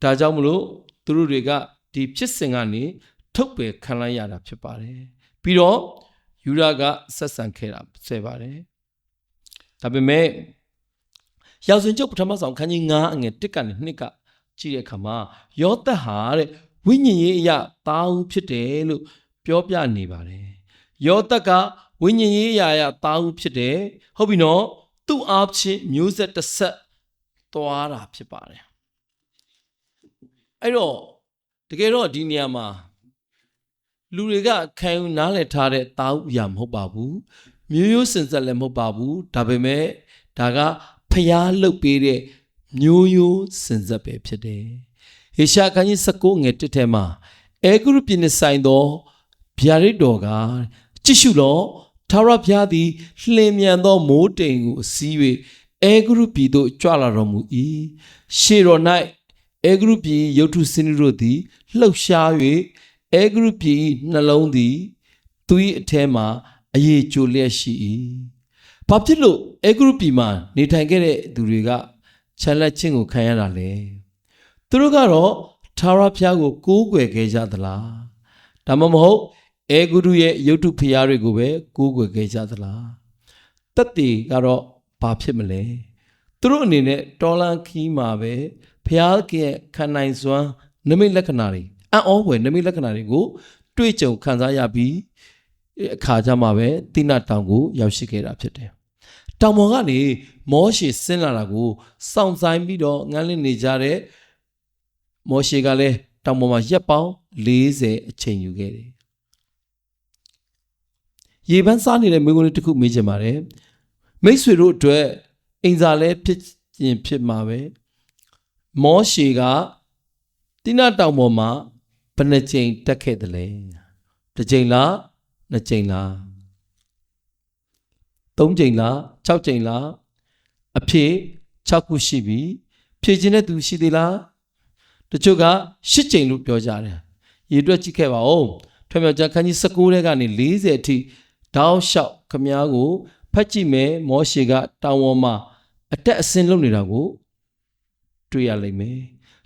ဒါကြောင့်မလို့သူတို့တွေကဒီဖြစ်စဉ်ကနေထုတ်ပယ်ခံလိုက်ရတာဖြစ်ပါတယ်ပြီးတော့ယူဒကဆက်ဆံခဲ့တာဆဲပါတယ်ဒါပေမဲ့ရာဇဝင်ကျုပ်ပထမဆောင်ခန်းကြီး9အငယ်1ကနေ2ကကြည့်တဲ့အခါမှာယောသတ်ဟာတဲ့ဝိညာဉ်ရေးအရာသားဦးဖြစ်တယ်လို့ပြောပြနေပါတယ်ယောသတ်ကဝိညာဉ်ရေးအရာသားဦးဖြစ်တယ်ဟုတ်ပြီနော်သူ့အားဖြင့်မျိုးဆက်တစ်ဆက်သွားတာဖြစ်ပါတယ်အဲ့တော့တကယ်တော့ဒီနေရာမှာလူတွေကခံယူနားလည်ထားတဲ့သားဦးအရာမဟုတ်ပါဘူးမျိုးရိုးစင်ဆက်လည်းမဟုတ်ပါဘူးဒါပေမဲ့ဒါကဖျားလှုပ်ပေးတဲ့မျိုးရိုးစင်ဆက်ပဲဖြစ်တယ်ဟေရှာခန်းကြီး19ငယ်1ထဲမှာအဲဂရုပြည်နှဆိုင်သောဗျာဒိတ်တော်ကကြည့်ရှုလောထာဝရဘုရားသည်လှင်မြန်သောမိုးတိမ်ကိုစီး၍အဲဂရုပြည်သို့ကြွလာတော်မူ၏ရှေ့တော်၌အဲဂရုပြည်ရုတ်ထုစင်းတို့သည်လှုပ်ရှား၍အဲဂရုပြည်နှလုံးသည်သူ၏အထဲမှာအယေကျိုလျက်ရှိ၏ဘာဖြစ်လို့အဲဂရုပြည်မှာနေထိုင်ခဲ့တဲ့သူတွေကချမ်းလက်ခြင်းကိုခံရတာလဲသူတို့ကတော့ထာဝရဘုရားကိုကိုးကွယ်ခဲ့ကြသလားဒါမှမဟုတ်အဲဂုရုရဲ့ရုပ်တုဖျားတွေကိုပဲကိုးကွယ်ခဲ့ကြသလားတက်တီကတော့ဘာဖြစ်မလဲသူတို့အနေနဲ့တော်လန်ခီးမှာပဲဘုရားကရဲ့ခံနိုင်စွမ်းနမိတ်လက္ခဏာတွေအံ့ဩဖွယ်နမိတ်လက္ခဏာတွေကိုတွေ့ကြုံခံစားရပြီးအခါကြမှာပဲတိနတောင်ကိုရောက်ရှိခဲ့တာဖြစ်တယ်တောင်ပေါ်ကနေမောရှေဆင်းလာတာကိုစောင့်ဆိုင်ပြီးတော့ငန်းလင်းနေကြတဲ့မောရှေကလည်းတောင်ပေါ်မှာရက်ပေါင်း40အချိန်ယူခဲ့တယ်ရေပန်းစားနေတဲ့မိန်းကလေးတစ်ခုမေးချင်ပါတယ်မိတ်ဆွေတို့အတွက်အိမ်စာလဲဖြစ်မှာပဲမောရှေကတိနတောင်ပေါ်မှာဘယ်နှကြိမ်တက်ခဲ့တယ်လဲတစ်ကြိမ်လားနှစ်ကြိမ်လား3ကြိမ်လား6ကြိမ်လားအဖြေ6ခုရှိပြီဖြေခြင်းတဲ့သူရှိသေးလားတချို့က8ကြိမ်လို့ပြောကြတယ်ရေတွက်ကြည့်ခဲ့ပါဦးထွေမြောက်ကျမ်းခန်းကြီး19ထဲကနေ40အထိတောက်လျှောက်ခမားကိုဖတ်ကြည့်မယ်မောရှေကတောင်ပေါ်မှာအတက်အဆင်းလုပ်နေတာကိုတွေ့ရလိမ့်မယ်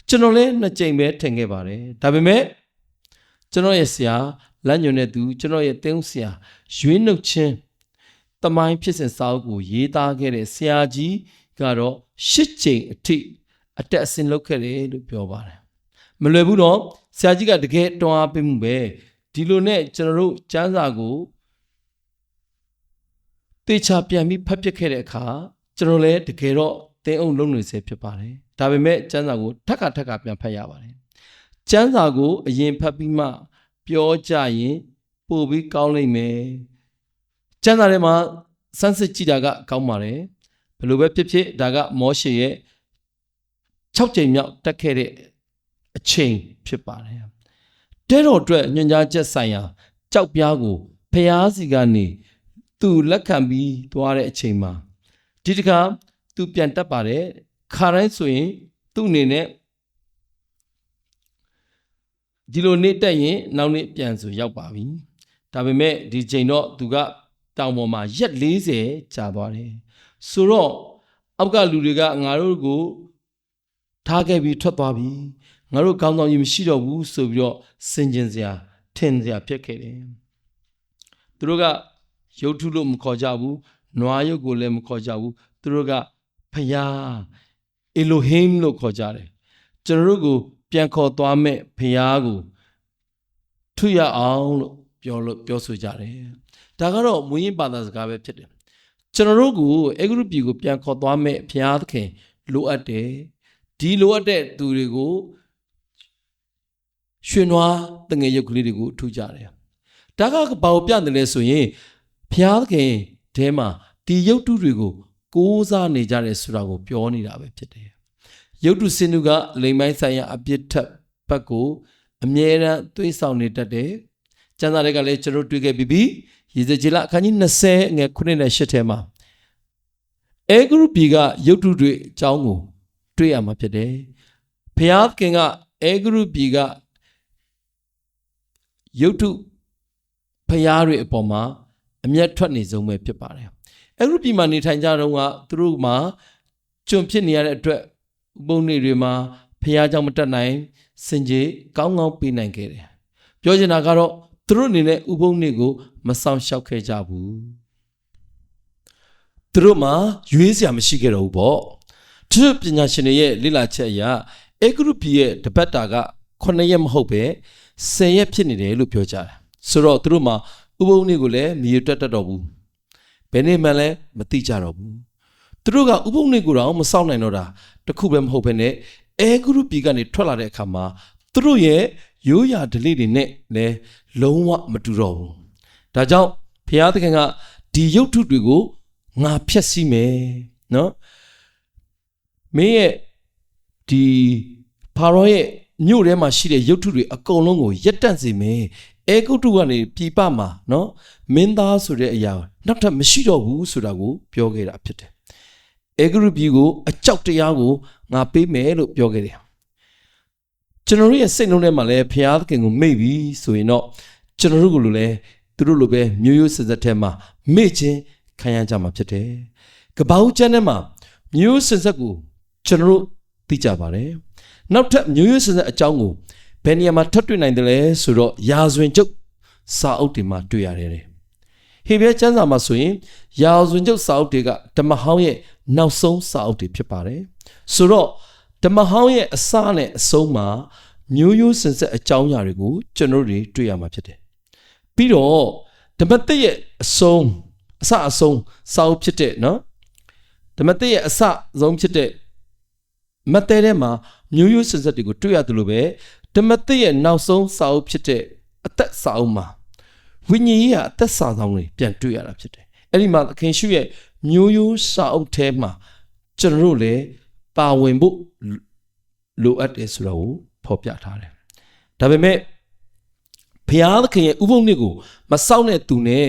ကျွန်တော်လည်း2ကြိမ်ပဲထင်ခဲ့ပါတယ်ဒါပေမဲ့ကျွန်တော်ရဲ့ဆရာလမ်းညွှန်တဲ့သူကျွန်တော်ရဲ့တင်းဆရာရွေးနှုတ်ခြင်းတမိုင်းဖြစ်စဉ်စာအုပ်ကိုရေးသားခဲ့တဲ့ဆရာကြီးကတော့8ကြိမ်အထိအတက်အဆင်းလုပ်ခဲ့တယ်လို့ပြောပါတယ်မလွယ်ဘူးတော့ဆရာကြီးကတကယ်တွန်းအားပေးမှုပဲဒီလိုနဲ့ကျွန်တော်တို့ကျမ်းစာကိုတေချာပြန်ပြီးဖတ်ပြခဲ့တဲ့အခါကျွန်တော်လည်းတကယ်တော့တင်းအောင်လုံးနေစေဖြစ်ပါတယ်ဒါပေမဲ့ကျမ်းစာကိုထပ်ခါပြန်ဖတ်ရပါတယ်ကျမ်းစာကိုအရင်ဖတ်ပြီးမှပြောကြရင်ပို့ပြီးကောင်းလိမ့်မယ်ကျမ်းစာထဲမှာစမ်းစစ်ကြည့်တာကကောင်းပါတယ်ဘယ်လိုပဲဖြစ်ဖြစ်ဒါကမောရှေရဲ့6ကြိမ်မြောက်တက်ခဲ့တဲ့ အချိန်ဖြစ်ပါတယ်တဲတော်အတွက်ညွှန်ကြားချက်ဆိုင်ရာကြောက်ပြားကိုဖျားစီကနေသူလက်ခံပြီးသွားတဲ့အချိန်မှာဒီတခါသူပြန်တက်ပါတယ်ခါတိုင်းဆိုရင်သူ့အနေနဲ့ဒီလိုနေ့တက်ရင်နောက်နေ့ပြန်ဆိုရောက်ပါပြီဒါပေမဲ့ဒီချိန်တော့သူကတောင်ပေါ်မှာရက်40ကြာသွားတယ်ဆိုတော့အောက်ကလူတွေကငါတို့ကိုထားခဲ့ပြီးထွက်သွားပြီငါတို့ကောင်းဆောင်ကြီးမရှိတော့ဘူးဆိုပြီးတော့စင်ကျင်စရာထင်စရာဖြစ်ခဲ့တယ်သူတို့ကရုပ်ထုလို့မခေါ်ကြဘူးနွားရုပ်ကိုလည်းမခေါ်ကြဘူးသူတို့ကဖယားအီလိုဟိမ်လို့ခေါ်ကြတယ်ကျွန်တော်တို့ကိုပြန်ခေါ်သွားမဲ့ဖယားကိုထွရအောင်လို့ပြောဆိုကြတယ်ဒါကတော့မွေးရင်ဘာသာစကားပဲဖြစ်တယ်ကျွန်တော်တို့ကိုအေဂရုပြည်ကိုပြန်ခေါ်သွားမဲ့ဖယားသခင်လိုအပ်တယ်ဒီလိုအပ်တဲ့သူတွေကိုရွှေနွားတငယ်ရုပ်ကလေးတွေကိုထူကြတယ်ဒါကဘာကိုပြတယ်လဲဆိုရင်ဖျားသခင်ထဲမှာဒီရုပ်တုတွေကိုကိုးစားနေကြတယ်ဆိုတာကိုပြောနေတာပဲဖြစ်တယ်ရုပ်တုစင်သူကလိမ်မိုင်းဆိုင်ရာအပြစ်ထက်ဘက်ကိုအမြဲတမ်းသွေးဆောင်နေတတ်တယ်ကျမ်းစာတွေကလည်းကျွန်တော်တွေ့ခဲ့ပြီးရေစကြည်လအခန်းကြီး20ငယ်9နဲ့10ထဲမှာအေဂရုပြည်ကရုပ်တုတွေအကြောင်းကိုတွေ့ရမှာဖြစ်တယ်ဖျားသခင်ကအေဂရုပြည်ကရုပ်တုဖျားတွေအပေါ်မှာအမျက်ထွက်နေဆုံးပဲဖြစ်ပါတယ်အေဂရုပြည်မှာနေထိုင်ကြတော့ကသူတို့မှာကျွန်ဖြစ်နေရတဲ့အတွက်ဥပုံနေတွေမှာဖျားကြောင့်မတက်နိုင်စင်ကြေကောင်းကောင်းပေးနိုင်ခဲ့တယ်ပြောချင်တာကတော့သူတို့အနေနဲ့ဥပုံနေကိုမဆောင်ရှောက်ခဲ့ကြဘူးသူတို့မှာရွေးစရာမရှိခဲ့တော့ဘူးပေါ့သူပညာရှင်တွေရဲ့လေ့လာချက်အရအေဂရုပြည်ရဲ့တပတ်တာက9ရက်မဟုတ်ပဲ10ရက်ဖြစ်နေတယ်လို့ပြောကြတယ်ဆိုတော့သူတို့မှာဥပုံနေကိုလည်းမရတက်တတ်တော့ဘူးဘယ်နေ့မှလည်းမသိကြတော့ဘူးသူတို့ကဥပုံနေကိုတော့မစောင့်နိုင်တော့တာတခုပဲမဟုတ်ဘဲနဲ့အေဂရုပြည်ကနေထွက်လာတဲ့အခါမှာသူတို့ရဲ့ရိုးရာဓလေ့တွေနဲ့လည်းလုံးဝမတူတော့ဘူးဒါကြောင့်ဘုရားသခင်ကဒီရုပ်ထုတွေကိုငါဖျက်ဆီးမယ်နော်မင်းရဲ့ဒီဖာရောရဲ့မြို့ထဲမှာရှိတဲ့ရုပ်ထုတွေအကုန်လုံးကိုရက်တန့်စေမယ်အေဂုတ္တုကနေပြည်ပမှာနော်မင်းသားဆိုတဲ့အရာနောက်ထပ်မရှိတော့ဘူးဆိုတာကိုပြောခဲ့တာဖြစ်တယ်အေဂရုပြည်ကိုအကြောက်တရားကိုငါပေးမယ်လို့ပြောခဲ့တယ်ကျွန်တော်ရဲ့စိတ်နှလုံးထဲမှာလည်းဘုရားသခင်ကိုမေ့ပြီဆိုရင်တော့ကျွန်တော်တို့ကလည်းသူတို့လိုပဲမျိုးရိုးစက်ထဲမှာမေ့ခြင်းခံရကြမှာဖြစ်တယ်ကပ္ပဦးကျမ်းထဲမှာမျိုးစက်ကိုကျွန်တော်တို့သိကြပါတယ်နောက်ထပ်မျိုးရိုးစက်အကြောင်းကိုဘယ်နေရာမှာထပ်တွေ့နိုင်တယ်လဲဆိုတော့ရာဇဝင်ကျုပ်စာအုပ်တွေမှာတွေ့ရတယ်ဟေဘဲကျမ်းစာမှာဆိုရင်ရာဇဝင်ကျုပ်စာအုပ်တွေကဓမ္မဟောင်းရဲ့နောက်ဆုံးစာအုပ်တွေဖြစ်ပါတယ်ဆိုတော့ဓမ္မဟောင်းရဲ့အစနဲ့အဆုံးမှာမျိုးရိုးစင်ဆက်အကြောင်းအရာတွေကိုကျွန်တော်တို့တွေ့ရမှာဖြစ်တယ်ပြီးတော့ဓမ္မသစ်ရဲ့အဆုံးအစအဆုံးစာအုပ်ဖြစ်တဲ့နော်ဓမ္မသစ်ရဲ့အစအဆုံးဖြစ်တဲ့မဿဲထဲမှာမျိုးရိုးစင်ဆက်တွေကိုတွေ့ရတယ်လို့ပဲဓမ္မသစ်ရဲ့နောက်ဆုံးစာအုပ်ဖြစ်တဲ့အသက်စာအုပ်မှာဝိညာဉ်ရေးအသက်စာဆောင်တွေပြန်တွေ့ရတာဖြစ်တယ်အဲ့ဒီမှာသခင်ရှုရဲ့မျိုးရိုးစာအုပ်ထဲမှာကျွန်တော်တို့လည်းပါဝင်ဖို့လိုအပ်တယ်ဆိုတာကိုဖော်ပြထားတယ်ဒါပေမဲ့ဘုရားသခင်ရဲ့ဥပုံနှစ်ကိုမစောင့်တဲ့သူနဲ့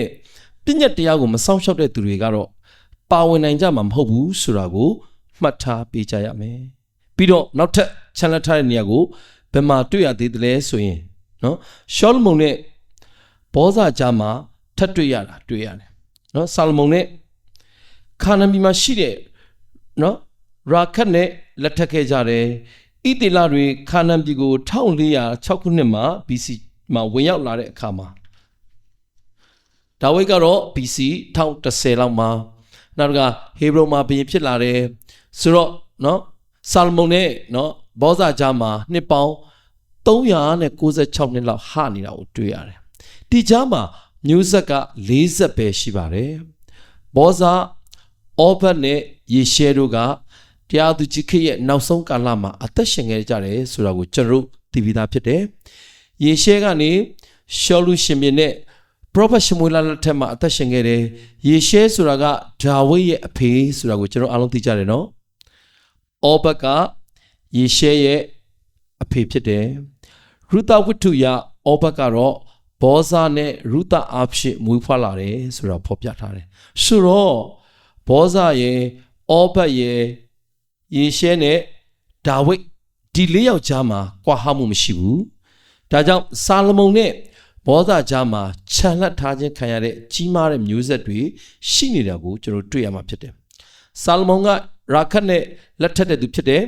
ပြည့်ညတ်တရားကိုမစောင့်ရှောက်တဲ့သူတွေကတော့ပါဝင်နိုင်ကြမှာမဟုတ်ဘူးဆိုတာကိုမှတ်ထားပေးကြရမယ်ပြီးတော့နောက်ထပ်ချန်လက်ထားတဲ့နေရာကိုဘယ်မှာတွေ့ရသေးတယ်လဲဆိုရင်နော်ရှောလမုန်နဲ့ဘောဇာကြားမှာထပ်တွေ့ရတာတွေ့ရတယ်နော်ဆာလမုန်နဲ့ခါနန်ပြည်မှာရှိတဲ့နော်ရာခတ်နဲ့လက်ထပ်ခဲ့ကြတယ်ဣသေလတွေခါနန်ပြည်ကို1406ခုနှစ်မှာ BC မှာဝင်ရောက်လာတဲ့အခါမှာဒါဝိဒ်ကတော့ BC 1010လောက်မှာနောက်ကဟေဘရုန်မှာဘုရင်ဖြစ်လာတယ်ဆိုတော့နော်ဆာလမုန်နဲ့နော်ဘောဇာကြားမှာနှစ်ပေါင်း396နှစ်လောက်ဟနေတာကိုတွေ့ရတယ်ဒီကြားမှာမျိုးဆက်က40ပဲရှိပါတယ်ဘောဇာအောဘတ်နဲ့ယေရှဲတို့ကတရားသူကြီးခေတ်ရဲ့နောက်ဆုံးကာလမှာအသက်ရှင်ခဲ့ကြတယ်ဆိုတာကိုကျွန်တော်တို့သိပြီးသားဖြစ်တယ်ယေရှဲကနေရှောလူရှင်မြင်နဲ့ပရောဖက်ရှမွေလလက်ထက်မှာအသက်ရှင်ခဲ့တယ်ယေရှဲဆိုတာကဒါဝိဒ်ရဲ့အဖေဆိုတာကိုကျွန်တော်အားလုံးသိကြတယ်နော်အောဘတ်ကယေရှဲရဲ့ အဖေဖြစ်တယ်ရုသဝတ္ထုရဩဘကတော့ဘောဇနဲ့ရုသအဖြစ်မွေးဖွားလာတယ်ဆိုတော့ဖော်ပြထားတယ်ဆိုတော့ဘောဇရဲ့ဩဘရဲ့ယေရှဲနဲ့ဒါဝိဒ်ဒီ၄ယောက်ကြားမှာကွာဟမှုမရှိဘူးဒါကြောင့်ဆာလမုန်နဲ့ဘောဇကြားမှာခြံလှပ်ထားခြင်းခံရတဲ့ကြီးမားတဲ့မျိုးဆက်တွေရှိနေတာကိုကျွန်တော်တွေ့ရမှာဖြစ်တယ်ဆာလမုန်ကရာခတ်နဲ့လက်ထက်တဲ့သူဖြစ်တယ်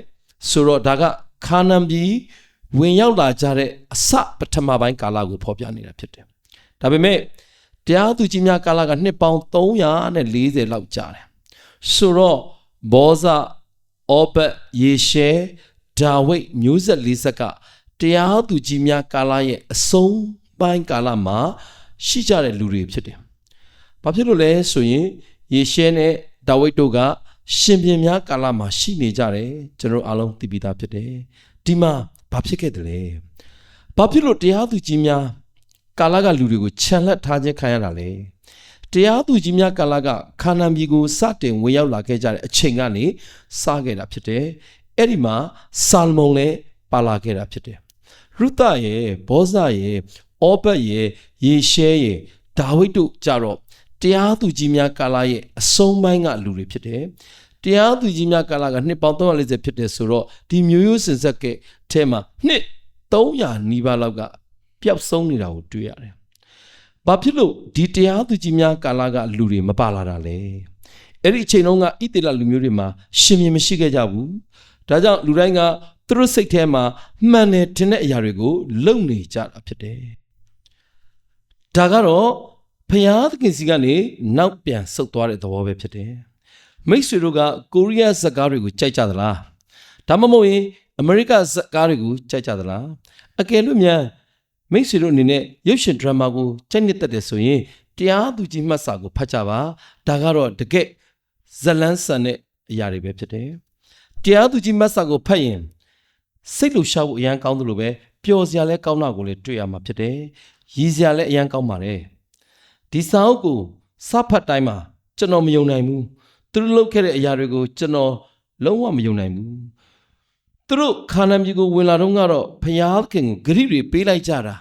ဆိုတော့ဒါကခါနန်ပြည်ဝင်ရောက်လာကြတဲ့အစပထမပိုင်းကာလကိုဖော်ပြနေတာဖြစ်တယ်ဒါပေမဲ့တရားသူကြီးများကာလကနှစ်ပေါင်း340လောက်ကြာတယ်ဆိုတော့ဘောဇဩဘယေရှဲဒါဝိဒ်မျိုးဆက်၄ဆက်ကတရားသူကြီးများကာလရဲ့အဆုံးပိုင်းကာလမှာရှိကြတဲ့လူတွေဖြစ်တယ်။ဘာဖြစ်လို့လဲဆိုရင်ယေရှဲနဲ့ဒါဝိဒ်တို့ကရှင်ပြန်များကာလမှာရှိနေကြတယ်ကျွန်တော်အားလုံးသိပြီးသားဖြစ်တယ်။ဒီမှာဘာဖြစ်ခဲ့တယ်လဲ။ဘာဖြစ်လို့တရားသူကြီးများကာလကလူတွေကိုခြံလှပ်ထားခြင်းခံရတာလဲ။တရားသူကြီးများကာလကခါနန်ပြည်ကိုစတင်ဝင်ရောက်လာခဲ့ကြတဲ့အချိန်ကနေစခဲ့တာဖြစ်တယ်။အဲ့ဒီမှာဆာလမုန်လည်းပါလာခဲ့တာဖြစ်တယ်။ရုသရဲ့ဘောဇရဲ့ဩဘရဲ့ယေရှဲရဲ့ဒါဝိဒ်တို့ကြတော့တရားသူကြီးများကာလရဲ့အဆုံးပိုင်းကလူတွေဖြစ်တယ်။တရားသူကြီးများကာလကနှစ်ပေါင်း340ဖြစ်တယ်ဆိုတော့ဒီမျိုးရိုးစင်ဆက်ကဲထဲမှာနှစ်300နီးပါးလောက်ကပျောက်ဆုံးနေတာကိုတွေ့ရတယ်။ဘာဖြစ်လို့ဒီတရားသူကြီးများကာလကလူတွေမပါလာတာလဲ။အဲ့ဒီအချိန်တုန်းကဣသေလလူမျိုးတွေမှာရှင်မြင်မရှိခဲ့ကြဘူး။ဒါကြောင့်လူတိုင်းကသူတို့စိတ်ထဲမှာမှန်တယ်တင်တဲ့အရာတွေကိုလုံနေကြတာဖြစ်တယ်။ဒါကတော့ဖျားသခင်စီကနေနောက်ပြန်ဆုတ်သွားတဲ့သဘောပဲဖြစ်တယ်။မိတ်ဆွေတို့ကကိုရီးယားဇာတ်ကားတွေကိုကြိုက်ကြသလား။ဒါမှမဟုတ်ရင်အမေရိကဇာတ်ကားတွေကိုကြိုက်ကြသလား။အကယ်လို့များမိတ်ဆွေတို့အနေနဲ့ရုပ်ရှင်ဒရမာကိုကြိုက်နှစ်သက်တယ်ဆိုရင်တရားသူကြီးမှတ်စာကိုဖတ်ကြပါ။ဒါကတော့တကယ်ဇလန်းဆန်တဲ့အရာတွေပဲဖြစ်တယ်။တရားသူကြီးမှတ်စာကိုဖတ်ရင်စိတ်လှရှားဖို့အရန်ကောင်းသလိုပဲပျော်စရာလည်းကောင်းတာကိုလည်းတွေ့ရမှာဖြစ်တယ်။ရည်စရာလည်းအရန်ကောင်းပါတယ်။ဒီစာအုပ်ကိုစဖတ်တိုင်းမှာကျွန်တော်မယုံနိုင်ဘူး။သူတို့လုပ်ခဲ့တဲ့အရာတွေကိုကျွန်တော်လုံးဝမယုံနိုင်ဘူး။သူတို့ခါနန်ပြည်ကိုဝင်လာတော့ကတော့ဖျားခင်ကိုဂရိတွေပေးလိုက်ကြတာ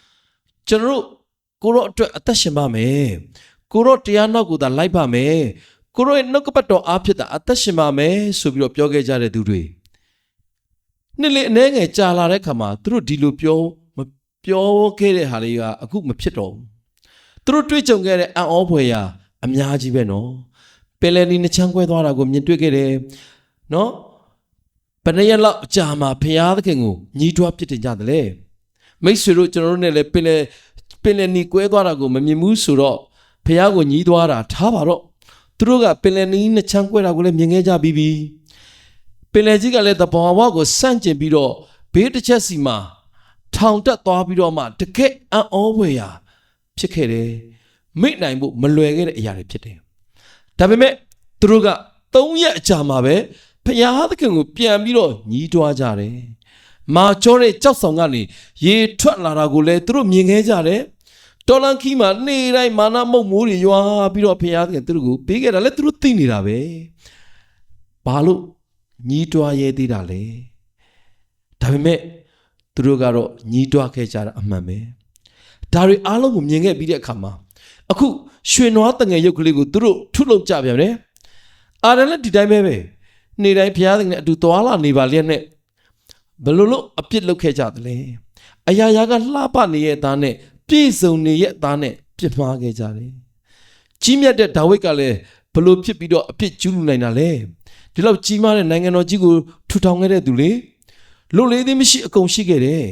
။ကျွန်တော်တို့ကိုရောအတွက်အသက်ရှင်ပါမယ်။ကိုရောတရားနောက်ကိုသာလိုက်ပါမယ်။ကိုရောရဲ့နှုတ်ကပတ်တော်အားဖြင့်သာအသက်ရှင်ပါမယ်ဆိုပြီးတော့ပြောခဲ့ကြတဲ့သူတွေနှစ်လေအနေငယ်ကြာလာတဲ့ခါမှာသူတို့ဒီလိုပြောခဲ့တဲ့ဟာလေးကအခုမဖြစ်တော့ဘူးသူတို့တွေ့ကြုံခဲ့တဲ့အံ့ဩဖွယ်ရာအများကြီးပဲနော်ပင်လယ်နီနှချမ်းခွဲသွားတာကိုမြင်တွေ့ခဲ့တယ်နော်ဘယ်နှစ်ရက်လောက်အကြာမှာဖျားသခင်ကိုညီးတွားပြစ်တင်ကြတယ်လေမိတ်ဆွေတို့ကျွန်တော်တို့နဲ့လည်းပင်လယ်နီကွဲသွားတာကိုမမြင်ဘူးဆိုတော့ဖျားကိုညီးသွားတာထားပါတော့သူတို့ကပင်လယ်နီနှချမ်းခွဲတာကိုလည်းမြင်ခဲ့ကြပြီးပြီပင်လယ်ကြီးကလည်းသဘာဝကိုစန့်ကျင်ပြီးတော့ဘေးတစ်ချက်စီမှာထောင်တက်သွားပြီးတော့မှတကယ်အံ့ဩဖွယ်ရာဖြစ်ခဲ့တယ်မိတ်နိုင်ဖို့မလွယ်ခဲ့တဲ့အရာတွေဖြစ်တယ်ဒါပေမဲ့သူတို့က3ရက်အကြာမှာပဲဖျားသခင်ကိုပြန်ပြီးတော့ညီးတွားကြတယ်မာကျောတဲ့ကြောက်ဆောင်ကနေရေထွက်လာတာကိုလည်းသူတို့မြင်ခဲ့ကြတယ်တော်လန်ခီမှာနေတိုင်းမာနမုတ်မိုးတွေရွာပြီးတော့ဖျားသခင်သူတို့ကိုပေးခဲ့တာလည်းသူတို့သိနေတာပဲဘာလို့ညီးတွားရဲသေးတာလဲဒါပေမဲ့သူတို့ကတော့ညီးတွားခဲ့ကြတာအမှန်ပဲဒါတွေအားလုံးကိုမြင်ခဲ့ပြီးတဲ့အခါမှာအခုရွှေနွားတငယ်ရုပ်ကလေးကိုသူတို့ထုလုပ်ကြပြန်တယ်အာရလည်းဒီတိုင်းပဲနေတိုင်းဘုရားသခင်နဲ့အတူသွားလာနေပါလျက်နဲ့ဘယ်လိုလို့အပြစ်လုပ်ခဲ့ကြသလဲအရာရာကလှပနေရဲ့သားနဲ့ပြည့်စုံနေရဲ့သားနဲ့ပြစ်မှားခဲ့ကြတယ်ကြီးမြတ်တဲ့ဒါဝိဒ်ကလည်းဘယ်လိုဖြစ်ပြီးတော့အပြစ်ကျူးလွန်နိုင်တာလဲဒီလောက်ကြီးမားတဲ့နိုင်ငံတော်ကြီးကိုထူထောင်ခဲ့တဲ့သူလေလူလေးသည်မရှိအကုန်ရှိခဲ့တယ်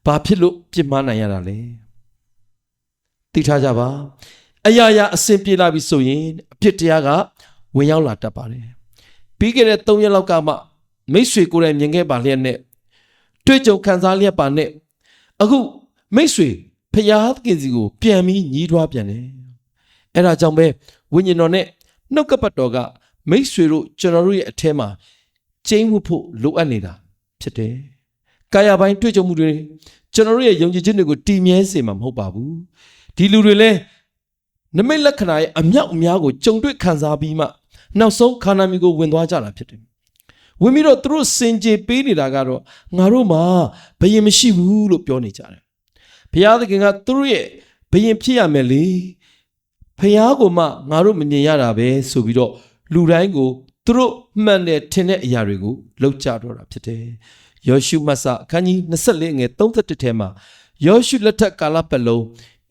ဘာဖြစ်လို့ပြစ်မှားနိုင်ရတာလဲသိထားကြပါအရာရာအစဉ်ပြေလာပြီဆိုရင်အဖြစ်တရားကဝင်ရောက်လာတတ်ပါတယ်ပြီးခဲ့တဲ့3ရက်လောက်ကမှမိတ်ဆွေကိုယ်တိုင်မြင်ခဲ့ပါလျက်နဲ့တွေ့ကြုံခံစားလျက်ပါနဲ့အခုမိတ်ဆွေဖျားသခင်စီကိုပြန်ပြီးညီးတွားပြန်တယ်အဲ့ဒါကြောင့်ပဲဝိညာဉ်တော်နဲ့နှုတ်ကပတ်တော်ကမိတ်ဆွေတို့ကျွန်တော်တို့ရဲ့အထဲမှာကျင်းမှုဖို့လိုအပ်နေတာဖြစ်တယ်ကာယပိုင်းတွေ့ကြုံမှုတွေကျွန်တော်တို့ရဲ့ယုံကြည်ခြင်းတွေကိုတည်မြဲစေမှာမဟုတ်ပါဘူးဒီလူတွေလည်းနမိတ်လက္ခဏာရဲ့အမြောက်အများကိုကြုံတွေ့ခံစားပြီးမှနောက်ဆုံးခါနာမီကိုဝင်သွားကြတာဖြစ်တယ် ဝင်ပြီးတော့သူတို့စင်ကြေပေးနေတာကတော့ငါတို့မှာဘယင်မရှိဘူးလို့ပြောနေကြတယ်ဘုရားသခင်ကသူတို့ရဲ့ဘယင်ဖြစ်ရမယ်လေဘုရားကိုမှငါတို့မမြင်ရတာပဲဆိုပြီးတော့လူတိုင်းကိုသူတို့မှန်တယ်ထင်တဲ့အရာတွေကိုလုပ်ကြတော့တာဖြစ်တယ်ယောရှုမတ်စာအခန်းကြီး24ငယ်31ထဲမှာယောရှုလက်ထက်ကာလပတ်လုံး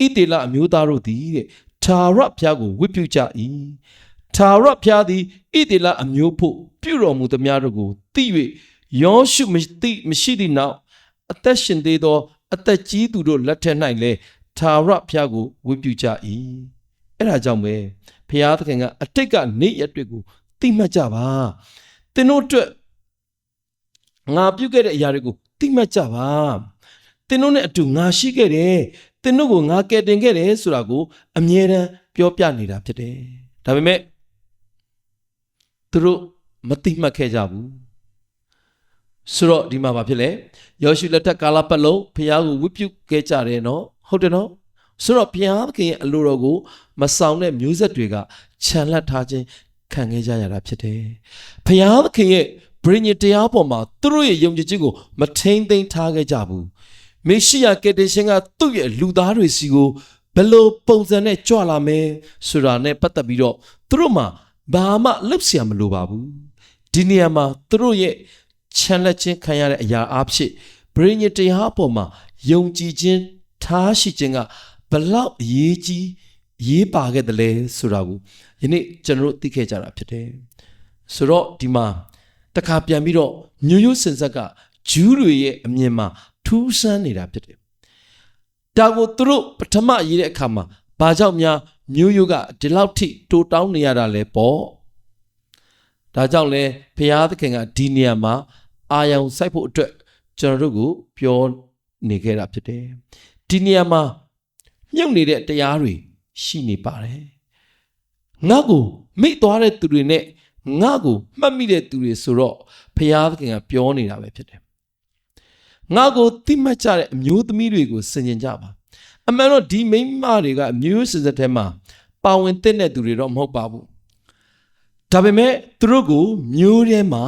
ဣသေလအမျိုးသားတို့သည်တဲ့ထာဝရဘုရားကိုဝတ်ပြုကြ၏ထာဝရဘုရားသည်ဣသေလအမျိုးဖို့ပြုတော်မူသမျှတို့ကိုသိ၍ယောရှုမရှိသည့်နောက်အသက်ရှင်သေးသောအသက်ကြီးသူတို့လက်ထက်၌လည်းထာဝရဘုရားကိုဝတ်ပြုကြ၏အဲ့ဒါကြောင့်ပဲဘုရားသခင်ကအတိတ်ကနေရက်တွေကိုသိမှတ်ကြပါသင်တို့အတွက်ငါပြုခဲ့တဲ့အရာတွေကိုသိမှတ်ကြပါသင်တို့နဲ့အတူငါရှိခဲ့တယ်သင်တို့ကိုငါကယ်တင်ခဲ့တယ်ဆိုတာကိုအမြဲတမ်းပြောပြနေတာဖြစ်တယ်ဒါပေမဲ့သူတို့မသိမှတ်ခဲ့ကြဘူးဆိုတော့ဒီမှာဘာဖြစ်လဲယောရှုလက်ထက်ကာလပတ်လုံးဘုရားကိုဝတ်ပြုခဲ့ကြတယ်နော်ဟုတ်တယ်နော်ဆိုတော့ဘုရားသခင်ရဲ့အလိုတော်ကိုမဆောင်တဲ့မျိုးဆက်တွေကခြံလှပ်ထားခြင်းခံခဲ့ကြရတာဖြစ်တယ်ဘုရားသခင်ရဲ့ဗြိညင်တရားပေါ်မှာသူတို့ရဲ့ယုံကြည်ခြင်းကိုမထိန်သိမ်းထားခဲ့ကြဘူးမေရှိယကယ်တင်ရှင်ကသူ့ရဲ့လူသားတွေစီကိုဘယ်လိုပုံစံနဲ့ကြွလာမယ်ဆိုတာနဲ့ပတ်သက်ပြီးတော့သူတို့မှာဘာမှလုပ်เสียမလိုပါဘူးဒီနေရာမှာသူတို့ရဲ့ချမ်းလက်ခြင်းခံရတဲ့အရာအဖြစ်ဗြိညင်တရားပေါ်မှာယုံကြည်ခြင်းထားရှိခြင်းကဘလောက်အရေးကြီးရေးပါခဲ့တယ်လဲဆိုတာကိုယနေ့ကျွန်တော်တို့သိခဲ့ကြတာဖြစ်တယ်ဆိုတော့ဒီမှာတခါပြန်ပြီးတော့မျိုးရိုးစင်ဆက်ကဂျူးတွေရဲ့အမြင်မှာထူးဆန်းနေတာဖြစ်တယ်ဒါကိုသူတို့ပထမရေးတဲ့အခါမှာဘာကြောင့်များမျိုးရိုးကဒီလောက်ထိတိုးတောင်းနေရတာလဲပေါ့ဒါကြောင့်လဲဘုရားသခင်ကဒီနေရာမှာအာယုံစိုက်ဖို့အတွက်ကျွန်တော်တို့ကိုပြောနေခဲ့တာဖြစ်တယ်ဒီနေရာမှာမြုပ်နေတဲ့တရားတွေရှိနေပါတယ်ငါ့ကိုမိတ်သွားတဲ့သူတွေနဲ့ငါ့ကိုမှတ်မိတဲ့သူတွေဆိုတော့ဘုရားသခင်ကပြောနေတာပဲဖြစ်တယ်ငါ့ကိုသိမှတ်ကြတဲ့အမျိုးသမီးတွေကိုဆင်ခြင်ကြပါအမှန်တော့ဒီမိန်းမတွေကအမျိုးစင်စက်ထဲမှာပါဝင်တဲ့သူတွေတော့မဟုတ်ပါဘူးဒါပေမဲ့သူတို့ကိုမျိုးထဲမှာ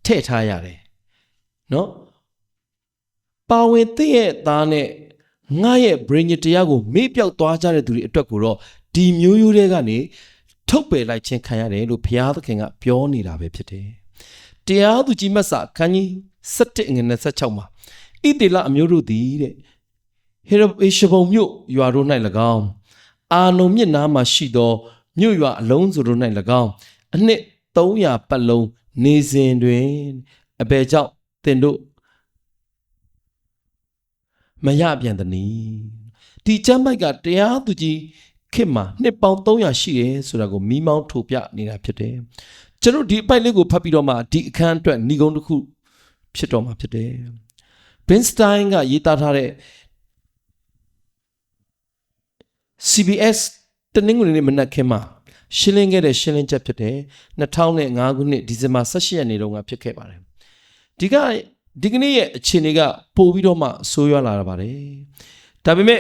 ထည့်ထားရတယ်နော်ပါဝင်တဲ့သားနဲ့ငါရဲ့ brain တရားကိုမေ့ပြောက်သွားကြတဲ့သူတွေအတွက်ကိုတော့ဒီမျိုးရိုးတွေကနေထုတ်ပယ်လိုက်ခြင်းခံရတယ်လို့ဘုရားသခင်ကပြောနေတာပဲဖြစ်တယ်တရားသူကြီးမတ်စာအခန်းကြီး7ငွေ26မှာဣသေလအမျိုးတို့သည်တဲ့ဟေရှဘုံမြို့ရွာတို့၌၎င်းအာနုံမြစ်နားမှာရှိသောမြို့ရွာအလုံးစုံတို့၌၎င်းအနှစ်300ပတ်လုံးနေစဉ်တွင်အဘယ်ကြောင့်သင်တို့မရပြန်သနည်းဒီကျမ်းပိုက်ကတရားသူကြီးခေတ်မှာနှစ်ပေါင်း300ရှိတယ်ဆိုတာကိုမိမောင်းထိုးပြနေတာဖြစ်တယ်ကျွန်တော်ဒီအပိုက်လေးကိုဖတ်ပြီးတော့မှဒီအခန်းအတွက်ဏိဂုံးတစ်ခုဖြစ်တော့မှာဖြစ်တယ်ဘင်စတိုင်းကရေးသားထားတဲ့ CBS တနင်္ဂနွေနေ့မနက်ခင်းမှာရှင်းလင်းခဲ့တဲ့ရှင်းလင်းချက်ဖြစ်တယ်2005ခုနှစ်ဒီဇင်ဘာ18ရက်နေ့တုန်းကဖြစ်ခဲ့ပါတယ်ဒီကနေ့ရဲ့အခြေအနေကပို့ပြီးတော့မှဆိုးရွားလာပါတယ်ဒါပေမဲ့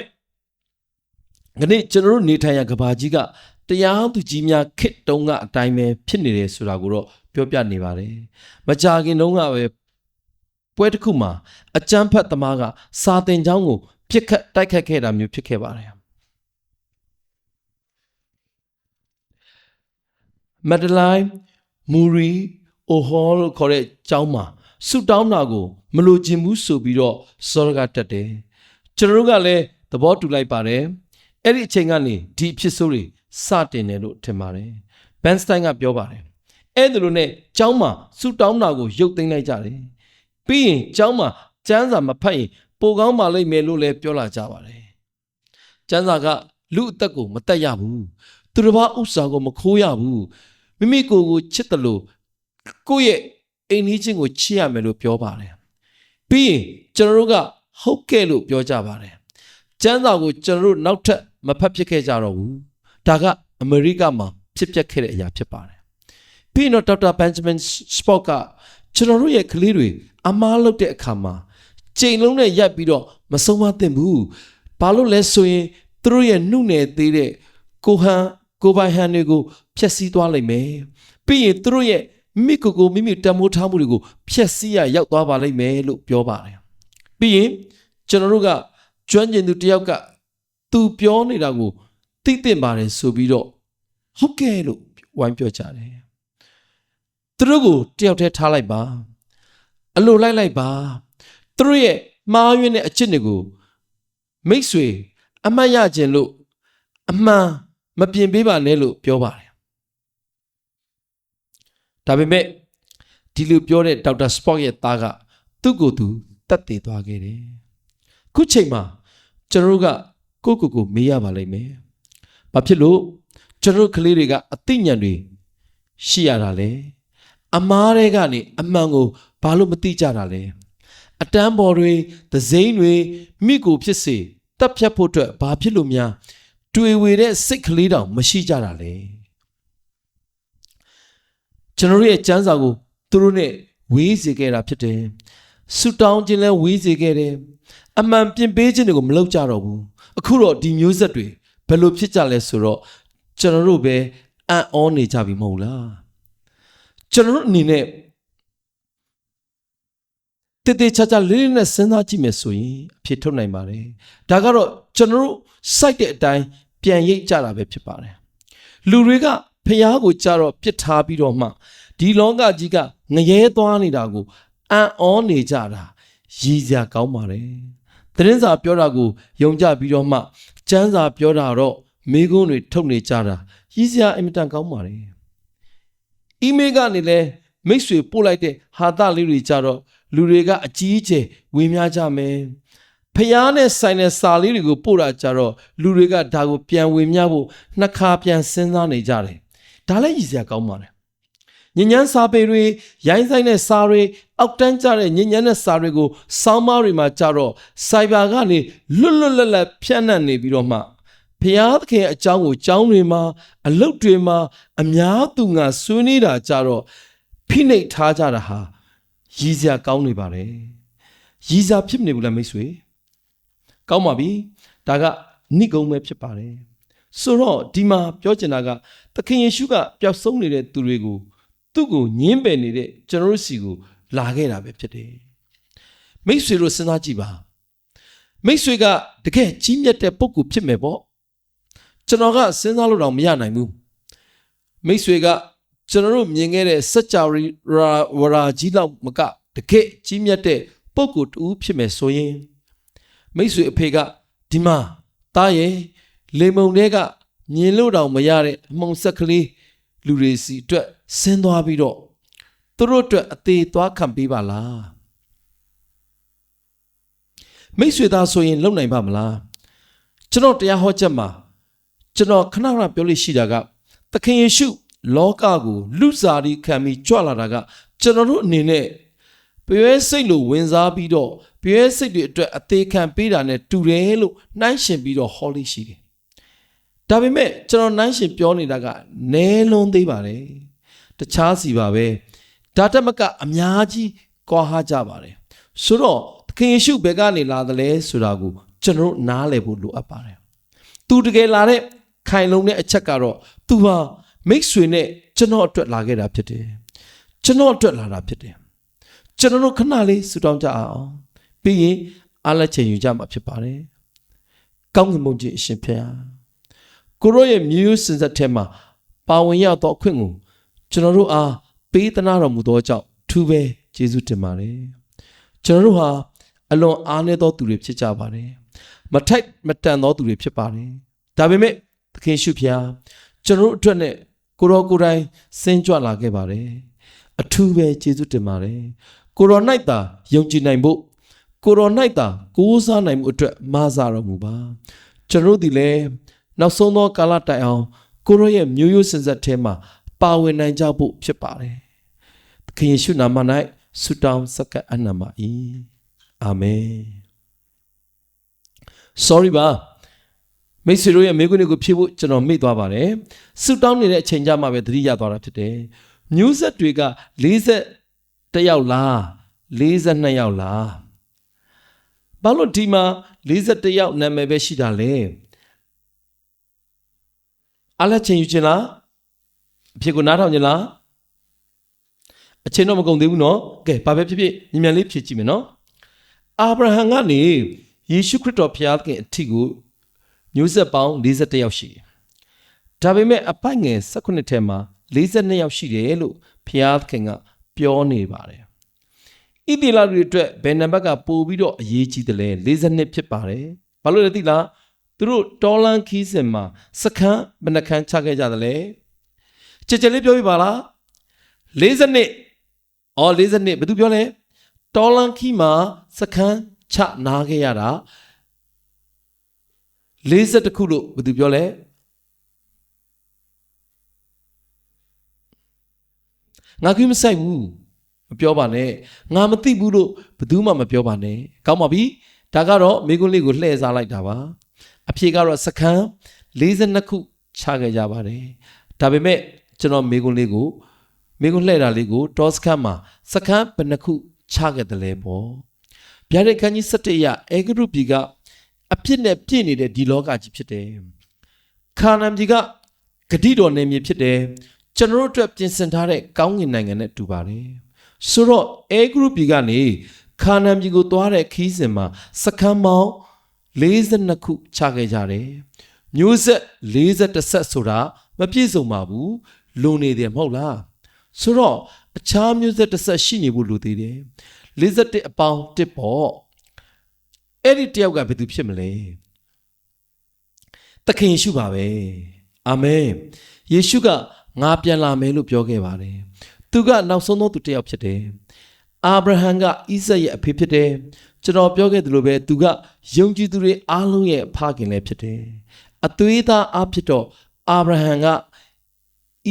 ဒီနေ့ကျွန်တော်တို့နေထိုင်ရာကဘာကြီးကတရားသူကြီးများခေတ်တုန်းကအတိုင်းပဲဖြစ်နေတယ်ဆိုတာကိုတော့ပြောပြနေပါတယ်မကြာခင်တုန်းကပဲပွဲတစ်ခုမှာအကြမ်းဖက်သမားကစာသင်ကျောင်းကိုပြစ်ခတ်တိုက်ခတ်ခဲ့တာမျိုးဖြစ်ခဲ့ပါတယ်မက်ဒလိုင်းမူရီအိုဟောလို့ခေါ်တဲ့ကျောင်းမှာဆုတောင်းတာကိုမလိုချင်ဘူးဆိုပြီးတော့စောရကတက်တယ်ကျွန်တော်တို့ကလည်းသဘောတူလိုက်ပါတယ်အဲ့ဒီအချိန်ကနေဒီအဖြစ်ဆိုးတွေစတင်တယ်လို့ထင်ပါတယ်ဘန်စတိုင်းကပြောပါတယ်အဲ့ဒါလိုနဲ့ကျောင်းမှာဆုတောင်းတာကိုရုပ်သိမ်းလိုက်ကြတယ်ပြီးရင်ကျောင်းမှာကျမ်းစာမဖတ်ရင်ပိုကောင်းပါလိမ့်မယ်လို့လည်းပြောလာကြပါတယ်ကျမ်းစာကလူအသက်ကိုမတက်ရဘူးသူတစ်ပါးဥစ္စာကိုမခိုးရဘူးမိမိကိုယ်ကိုချစ်တယ်လို့ကိုယ့်ရဲ့အိမ်ကြီးချင်းကိုချစ်ရမယ်လို့ပြောပါတယ်ပြီးရင်ကျွန်တော်တို့ကဟုတ်ကဲ့လို့ပြောကြပါတယ်ကျမ်းစာကိုကျွန်တော်တို့နောက်ထပ်မဖတ်ဖြစ်ခဲ့ကြတော့ဘူးဒါကအမေရိကမှာဖြစ်ပျက်ခဲ့တဲ့အရာဖြစ်ပါတယ်ပြီးတော့ဒေါက်တာဘန်ဂျမင်စပေါ့ကကျွန်တော်တို့ရဲ့ကလေးတွေအမားလုပ်တဲ့အခါမှာချိန်လုံးနဲ့ရက်ပြီးတော့မဆုံးမသင့်ဘူးဘာလို့လဲဆိုရင်သူတို့ရဲ့နှုတ်နယ်သေးတဲ့ကိုပိုင်ဟန်တွေကိုဖျက်ဆီးသွားလိမ့်မယ်ပြီးရင်သူတို့ရဲ့ မိကိုမိမိတန်မိုးထားမှုတွေကိုဖျက်ဆီးရရောက်သွားပါလိမ့်မယ်လို့ပြောပါတယ်ပြီးရင်ကျွန်တော်တို့ကကျွမ်းကျင်သူတယောက်ကသူပြောနေတာကိုသိသိပါတယ်ဆိုပြီးတော့ဟုတ်ကဲ့လို့ဝိုင်းပြောကြတယ်သူတို့ကိုတယောက်တည်းထားလိုက်ပါအလိုလိုက်ပါသူတို့ရဲ့မှားယွင်းတဲ့အကျင့်တွေကိုမိတ်ဆွေအမှတ်ရခြင်းလို့အမှန်မပြင်ပေးပါနဲ့လို့ပြောပါတယ်ဒါပေမဲ့ဒီလိုပြောတဲ့ဒေါက်တာစပေါ့ရဲ့သားကသူ့ကိုယ်သူတတ်သိသွားခဲ့တယ်ခုချိန်မှာကျွန်တော်တို့ကကိုမေးရပါလိမ့်မယ်ဘာဖြစ်လို့ကျွန်တော်တို့ကလေးတွေကအသိဉာဏ်တွေရှိရတာလဲအမားတွေကနေအမှန်ကိုဘာလို့မသိကြတာလဲအတန်းပေါ်တွေသစိမ်းတွေမိကိုဖြစ်စေတပ်ဖြတ်ဖို့အတွက်ဘာဖြစ်လို့များတွေ့ဝေတဲ့စိတ်ကလေးတောင်မရှိကြတာလဲကျွန်တော်ရဲ့ကျမ်းစာကိုသူတို့နဲ့ဝေးစေခဲ့တာဖြစ်တယ်ဆူတောင်းခြင်းလဲဝေးစေခဲ့တယ်အမှန်ပြင်ပေးခြင်းတွေကိုမလုပ်ကြတော့ဘူးအခုတော့ဒီမျိုးဆက်တွေဘယ်လိုဖြစ်ကြလဲဆိုတော့ကျွန်တော်တို့ပဲအံ့ဩနေကြပြီမဟုတ်လားကျွန်တော်တို့အနေနဲ့တည်တည်ချာချာလေးလေးနဲ့စဉ်းစားကြည့်မယ်ဆိုရင်အဖြစ်ထုတ်နိုင်ပါတယ်ဒါကတော့ကျွန်တော်တို့စိုက်တဲ့အတိုင်းပြန်ရိပ်ကြတာပဲဖြစ်ပါတယ်လူတွေကဖျားကိုကြတော့ပြစ်ထားပြီးတော့မှဒီလောကကြီးကငရဲသွားနေတာကိုအံ့ဩနေကြတာရည်စရာကောင်းပါတယ်သတင်းစာပြောတာကိုယုံကြပြီးတော့မှကျမ်းစာပြောတာတော့မိကုန်းတွေထုတ်နေကြတာရည်စရာအင်မတန်ကောင်းပါတယ်အီးမေးလ်ကနေလဲမိတ်ဆွေပို့လိုက်တဲ့ဟာသလေးတွေကြတော့လူတွေကအကြီးအကျယ်ဝေများကြမယ်ဖျားနဲ့ဆိုင်တဲ့စာလေးတွေကိုပို့တာကြတော့လူတွေကဒါကိုပြန်ဝေမျှဖို့နှစ်ခါပြန်စဉ်းစားနေကြတယ်ဒါလည်းရည်စရာကောင်းပါတယ်ညဉ့်ညမ်းစာပေတွေရိုင်းဆိုင်တဲ့စာတွေအောက်တန်းကြတဲ့ညဉ့်ညမ်းတဲ့စာတွေကိုစောင်းမားတွေမှာကြတော့စိုက်ဘာကနေလွတ်လပ်ဖြန့်နှံ့နေပြီးတော့မှဖျားသခင်အကြောင်းကိုကျောင်းတွေမှာအလုပ်တွေမှာအများသူငါဆွေးနေတာကြတော့ဖိနှိပ်ထားကြတာဟာရည်စရာကောင်းနေပါတယ်ရည်စားဖြစ်နေဘူးလားမိတ်ဆွေကောင်းပါပြီဒါကနိဂုံးပဲဖြစ်ပါတယ်ဆိုတော့ဒီမှာပြောချင်တာကသခင်ယေရှုကပျောက်ဆုံးနေတဲ့သူတွေကိုသူ့ကိုညှင်းပယ်နေတဲ့ကျွန်တော်တို့စီကိုလာခဲ့တာပဲဖြစ်တယ်မိတ်ဆွေတို့စဉ်းစားကြည့်ပါမိတ်ဆွေကတကယ်ကြီးမြတ်တဲ့ပုဂ္ဂိုလ်ဖြစ်မယ်ပေါ့ကျွန်တော်ကစဉ်းစားလို့တော့မရနိုင်ဘူးမိတ်ဆွေကကျွန်တော်တို့မြင်ခဲ့တဲ့စัจ java ဝရာကြီးလောက်မကတကယ်ကြီးမြတ်တဲ့ပုဂ္ဂိုလ်တူဖြစ်မယ်ဆိုရင်မိတ်ဆွေအဖေကဒီမှာတားရဲ့လေမုံတွေကမြင်လို့တောင်မရတဲ့အမှုံဆက်ကလေးလူတွေစီအတွက်ဆင်းသွားပြီးတော့သူတို့အတွက်အသေးသွားခံပေးပါလားမိတ်ဆွေသားဆိုရင်လုံနိုင်ပါမလားကျွန်တော်တရားဟောချက်မှာကျွန်တော်ခဏပြောလို့ရှိတာကသခင်ယေရှုလောကကိုလူစားပြီးခံပြီးကြွလာတာကကျွန်တော်တို့အနေနဲ့ပြည့်စိတ်လို့ဝင်စားပြီးတော့ပြည့်စိတ်တွေအတွက်အသေးခံပေးတာနဲ့တူတယ်လို့နှိုင်းရှင်ပြီးတော့ဟောလို့ရှိတယ်ဒါပေမဲ့ကျွန်တော်နှိုင်းရှင်ပြောနေတာကနဲလွန်းသေးပါတယ်တခြားစီပါပဲဒါတမကအများကြီးကွာဟကြပါတယ်ဆိုတော့သခင်ယေရှုဘယ်ကနေလာသလဲဆိုတာကိုကျွန်တော်နားလည်ဖို့လိုအပ်ပါတယ်သူတကယ်လာတဲ့ခိုင်လုံတဲ့အချက်ကတော့သူဟာမိတ်ဆွေနဲ့ကျွန်တော်အတွက်လာခဲ့တာဖြစ်တယ်ကျွန်တော်အတွက်လာတာဖြစ်တယ်ကျွန်တော်တို့ခဏလေးဆူတောင်းကြအောင်ပြီးရင်အားလက်ချိန်ယူကြမှာဖြစ်ပါတယ်ကောင်းကင်ဘုံကြီးအရှင်ဖျားကိုရောရဲ့မျိုးစင်စက်ထဲမှာပါဝင်ရသောအခွင့်ကိုကျွန်တော်တို့အားပေးသနာတော်မူသောကြောင့်ထူးပဲကျေးဇူးတင်ပါတယ်ကျွန်တော်တို့ဟာအလွန်အားနည်းသောသူတွေဖြစ်ကြပါတယ်မထိုက်မတန်သောသူတွေဖြစ်ပါတယ်ဒါပေမဲ့သခင်ရှုဖျားကျွန်တော်တို့အတွက်နဲ့ကိုရောကိုယ်တိုင်ဆင်းကြွလာခဲ့ပါတယ်အထူးပဲကျေးဇူးတင်ပါတယ်ကိုရော၌သာယုံကြည်နိုင်ဖို့ကိုရော၌သာကိုးစားနိုင်မှုအတွက်မဆာတော်မူပါကျွန်တော်တို့ဒီလည်းနောက်ဆုံးသောကာလတိုင်အောင်ကိုရောရဲ့မျိုးရိုးစင်စက်ထဲမှာပါဝင်နိုင်ကြဖို့ဖြစ်ပါတယ်သခင်ယေရှုနာမ၌ဆုတောင်းဆက်ကပ်အနံပါ၏အာမင် sorry ပါမိတ်ဆွေတို့ရဲ့မိကွန်းတွေကိုဖြည့်ဖို့ကျွန်တော်မေ့သွားပါတယ်ဆုတောင်းနေတဲ့အချိန်ကြမှာပဲသတိရသွားတာဖြစ်တယ်မျိုးဆက်တွေက41ယောက်လား42ယောက်လားဘာလို့ဒီမှာ41ယောက်နာမည်ပဲရှိတာလဲအားလက်ချိန်ယူခြင်းလားအဖြစ်ကိုနားထောင်ခြင်းလား အချိန်တော့မကုန်သေးဘူးနော်ကဲဘာပဲဖြစ်ဖြစ်မြန်မြန်လေးဖြည့်ကြည့်မယ်နော်အာဗြဟံကနေယေရှုခရစ်တော်ဘုရားခင်အထီကိုမျိုးဆက်ပေါင်း41ယောက်ရှိတယ်ဒါပေမဲ့အပိုက်ငယ်18ထဲမှာ42ယောက်ရှိတယ်လို့ဘုရားခင်ကပြောနေပါတယ်ဣသရေလတွေအတွက်ဘယ်နံပါတ်ကပို့ပြီးတော့အရေးကြီးတယ်လဲ42ဖြစ်ပါတယ်ဘာလို့လဲသိလားသူတို့တောလန်ခီးစင်မှာစခန်းဘယ်နှခန်းချခဲ့ကြတယ်လဲကြကြလေးပြောပြပါလား42အော်42ဘယ်သူပြောလဲတောလန်ခီးမှာစခန်းချနာခဲ့ရတာ40ခုလို့ဘယ်သူပြောလဲငါကြီးမဆိုင်ဘူးမပြောပါနဲ့ငါမသိဘူးလို့ဘယ်သူမှမပြောပါနဲ့ကောင်းပါပြီဒါကတော့မိကွန်းလေးကိုလှည့်စားလိုက်တာပါအဖြေကတော့စခန်း42ခုချခဲ့ကြပါတယ်ဒါပေမဲ့ကျွန်တော်မိကွန်းလှည့်တာလေးကိုတောစခန်းမှာစခန်းဘယ်နှခုချခဲ့တယ်လဲပေါ့ဗျာဒိတ်ခန်းကြီး17ရအေဂရုပြည်ကအဖြစ်နဲ့ပြည့်နေတဲ့ဒီလောကကြီးဖြစ်တယ်ခါနန်ပြည်ကဂတိတော်နယ်မြေဖြစ်တယ်ကျွန်တော်တို့အတွက်ပြင်ဆင်ထားတဲ့ကောင်းကင်နိုင်ငံနဲ့တူပါတယ်ဆိုတော့အေဂရုပြည်ကနေခါနန်ပြည်ကိုသွားတဲ့ခီးစဉ်မှာစခန်းပေါင်း42ခုချခဲ့ကြတယ်မျိုးဆက်41ဆက်ဆိုတာမပြည့်စုံပါဘူးလုံနေတယ်မဟုတ်လားဆိုတော့အခြားမျိုးဆက်တစ်ဆက်ရှိနေဖို့လိုသေးတယ်41အပေါင်း1ပေါ့အဲ့ဒီတယောက်ကဘယ်သူဖြစ်မလဲသခင်ယေရှုပါပဲအာမင်ယေရှုကငါပြန်လာမယ်လို့ပြောခဲ့ပါတယ်သူကနောက်ဆုံးသောသူတစ်ယောက်ဖြစ်တယ်အာဗြဟံကဣဇက်ရဲ့အဖေဖြစ်တယ်ကျွန်တော်ပြောခဲ့သလိုပဲသူကယုံကြည်သူတွေအားလုံးရဲ့ဖခင်လည်းဖြစ်တယ်အသွေးသားအဖြစ်တော့အာဗြဟံက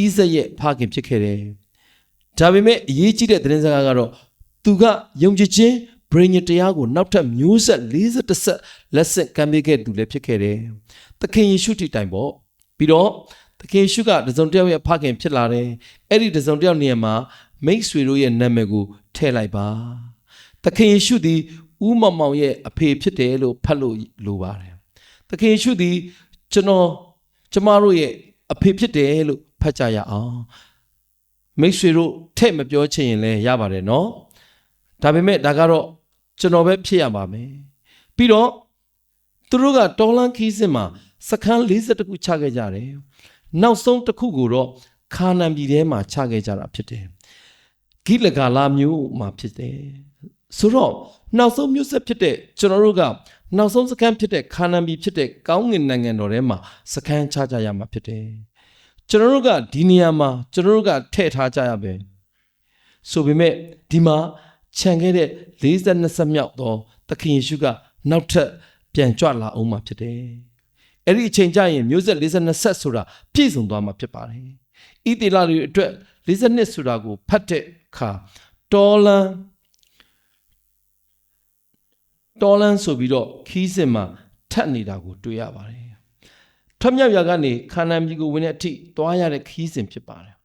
ဣဇက်ရဲ့ဖခင်ဖြစ်ခဲ့တယ်ဒါပေမဲ့အရေးကြီးတဲ့သတင်းစကားကတော့သူကယုံကြည်ခြင်းဗြိဉ္ဉ်တရားကိုနောက်ထပ်မျိုးဆက်41ဆက်လက်ဆင့်ကမ်းပေးခဲ့သူလည်းဖြစ်ခဲ့တယ်သခင်ယေရှုတိတိုင်ပေါ့ပြီးတော့သခင်ယေရှုကတစုံတစ်ယောက်ရဲ့ဖခင်ဖြစ်လာတယ်အဲ့ဒီတစုံတစ်ယောက်နေရာမှာမိတ်ဆွေတို့ရဲ့နာမည်ကိုထည့်လိုက်ပါသခင်ယေရှုသည်ဦးမောင်မောင်ရဲ့အဖေဖြစ်တယ်လို့ဖတ်လို့လိုပါတယ်သခင်ယေရှုသည်ကျမတို့ရဲ့အဖေဖြစ်တယ်လို့ဖတ်ကြရအောင်မိတ်ဆွေတို့ထည့်မပြောချင်ရင်လည်းရပါတယ်နော်ဒါပေမဲ့ဒါကတော့ကျွန်တော်ပဲဖြစ်ရပါမယ်ပြီးတော့သူတို့ကတောလန်ခီးစင်မှာစခန်း40ခုချခဲ့ကြတယ်နောက်ဆုံးတစ်ခုကိုတော့ခါနန်ပြည်ထဲမှာချခဲ့ကြတာဖြစ်တယ်ဂိလဂါလမြို့မှာဖြစ်တယ်ဆိုတော့နောက်ဆုံးမြို့ဆက်ဖြစ်တဲ့ကျွန်တော်တို့ကနောက်ဆုံးစခန်းဖြစ်တဲ့ခါနန်ပြည်ဖြစ်တဲ့ကောင်းကင်နိုင်ငံတော်ထဲမှာစခန်းချကြရမှာဖြစ်တယ်ကျွန်တော်တို့ကဒီနေရာမှာကျွန်တော်တို့ကထည့်ထားကြရပဲဆိုပေမဲ့ဒီမှာခြံခဲ့တဲ့42ဆက်မြောက်သောသခင်ယေရှုကနောက်ထပ်ပြန်ကြွလာအောင်မှာဖြစ်တယ်အဲ့ဒီအချိန်ကျရင်မျိုးဆက်42ဆက်ဆိုတာပြည့်စုံသွားမှာဖြစ်ပါတယ်ဣသေလတွေအတွက်42ဆိုတာကိုဖတ်တဲ့အခါတော်လန်ဆိုပြီးတော့ခီးစင်မှာထပ်နေတာကိုတွေ့ရပါတယ်ထွတ်မြောက်ရာကနေခါနန်ပြည်ကိုဝင်တဲ့အထိသွားရတဲ့ခီးစင်ဖြစ်ပါတယ်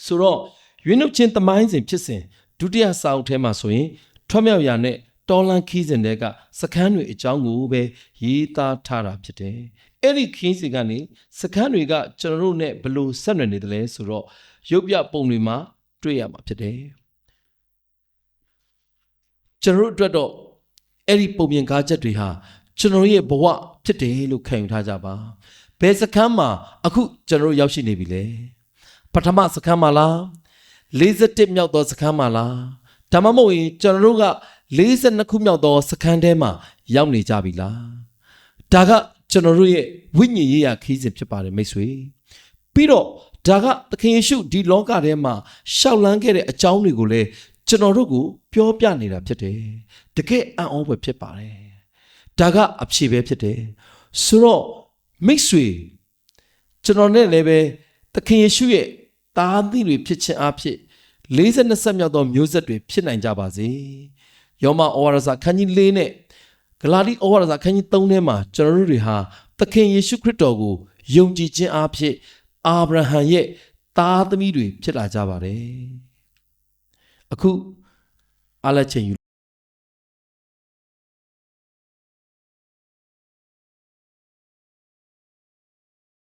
ဆိုတော့ရွေးနှုတ်ခြင်းသမိုင်းစဉ်ဖြစ်စဉ်ဒုတိယစာအုပ်ထဲမှာဆိုရင်ထွတ်မြောက်ရာနဲ့တော်လန်ခီးစဉ်တွေကစခန်းတွေအကြောင်းကိုပဲရေးသားထားတာဖြစ်တယ်အဲ့ဒီခီးစဉ်ကနေစခန်းတွေကကျွန်တော်တို့နဲ့ဘယ်လိုဆက်နွယ်နေတယ်လဲဆိုတော့ရုပ်ပြပုံတွေမှာတွေ့ရမှာဖြစ်တယ်ကျွန်တော်တို့အတွက်တော့အဲ့ဒီပုံပြင်ကားချက်တွေဟာကျွန်တော်ရဲ့ဘဝဖြစ်တယ်လို့ခံယူထားကြပါဘယ်စခန်းမှာအခုကျွန်တော်တို့ရောက်ရှိနေပြီလဲပထမစခန်းမှာလား41မြောက်သောစခန်းမှာလားဒါမှမဟုတ်ရင်ကျွန်တော်တို့က42ခုမြောက်သောစခန်းထဲမှာရောက်နေကြပြီလားဒါကကျွန်တော်တို့ရဲ့ဝိညာဉ်ရေးရာခီးစဉ်ဖြစ်ပါတယ်မိတ်ဆွေပြီးတော့ဒါကသခင်ယေရှုဒီလောကထဲမှာရှောက်လန်းခဲ့တဲ့အကြောင်းတွေကိုလည်းကျွန်တော်တို့ကိုပြောပြနေတာဖြစ်တယ်တကယ်အံ့ဩဖွယ်ဖြစ်ပါတယ်ဒါကအဖြေပဲဖြစ်တယ်ဆိုတော့မိတ်ဆွေကျွန်တော်နဲ့လည်းပဲသခင်ယေရှုရဲ့သားသမီးတွေဖြစ်ခြင်းအဖြစ်42ဆက်မြောက်သောမျိုးဆက်တွေဖြစ်နိုင်ကြပါစေယောမဩဝါဒစာခန်းကြီး4နဲ့ဂလာတိဩဝါဒစာခန်းကြီး3ထဲမှာကျွန်တော်တို့တွေဟာသခင်ယေရှုခရစ်တော်ကိုယုံကြည်ခြင်းအဖြစ်အာဗြဟံရဲ့သားသမီးတွေဖြစ်လာကြပါတယ်အခုအားလက်ချိန်ယူ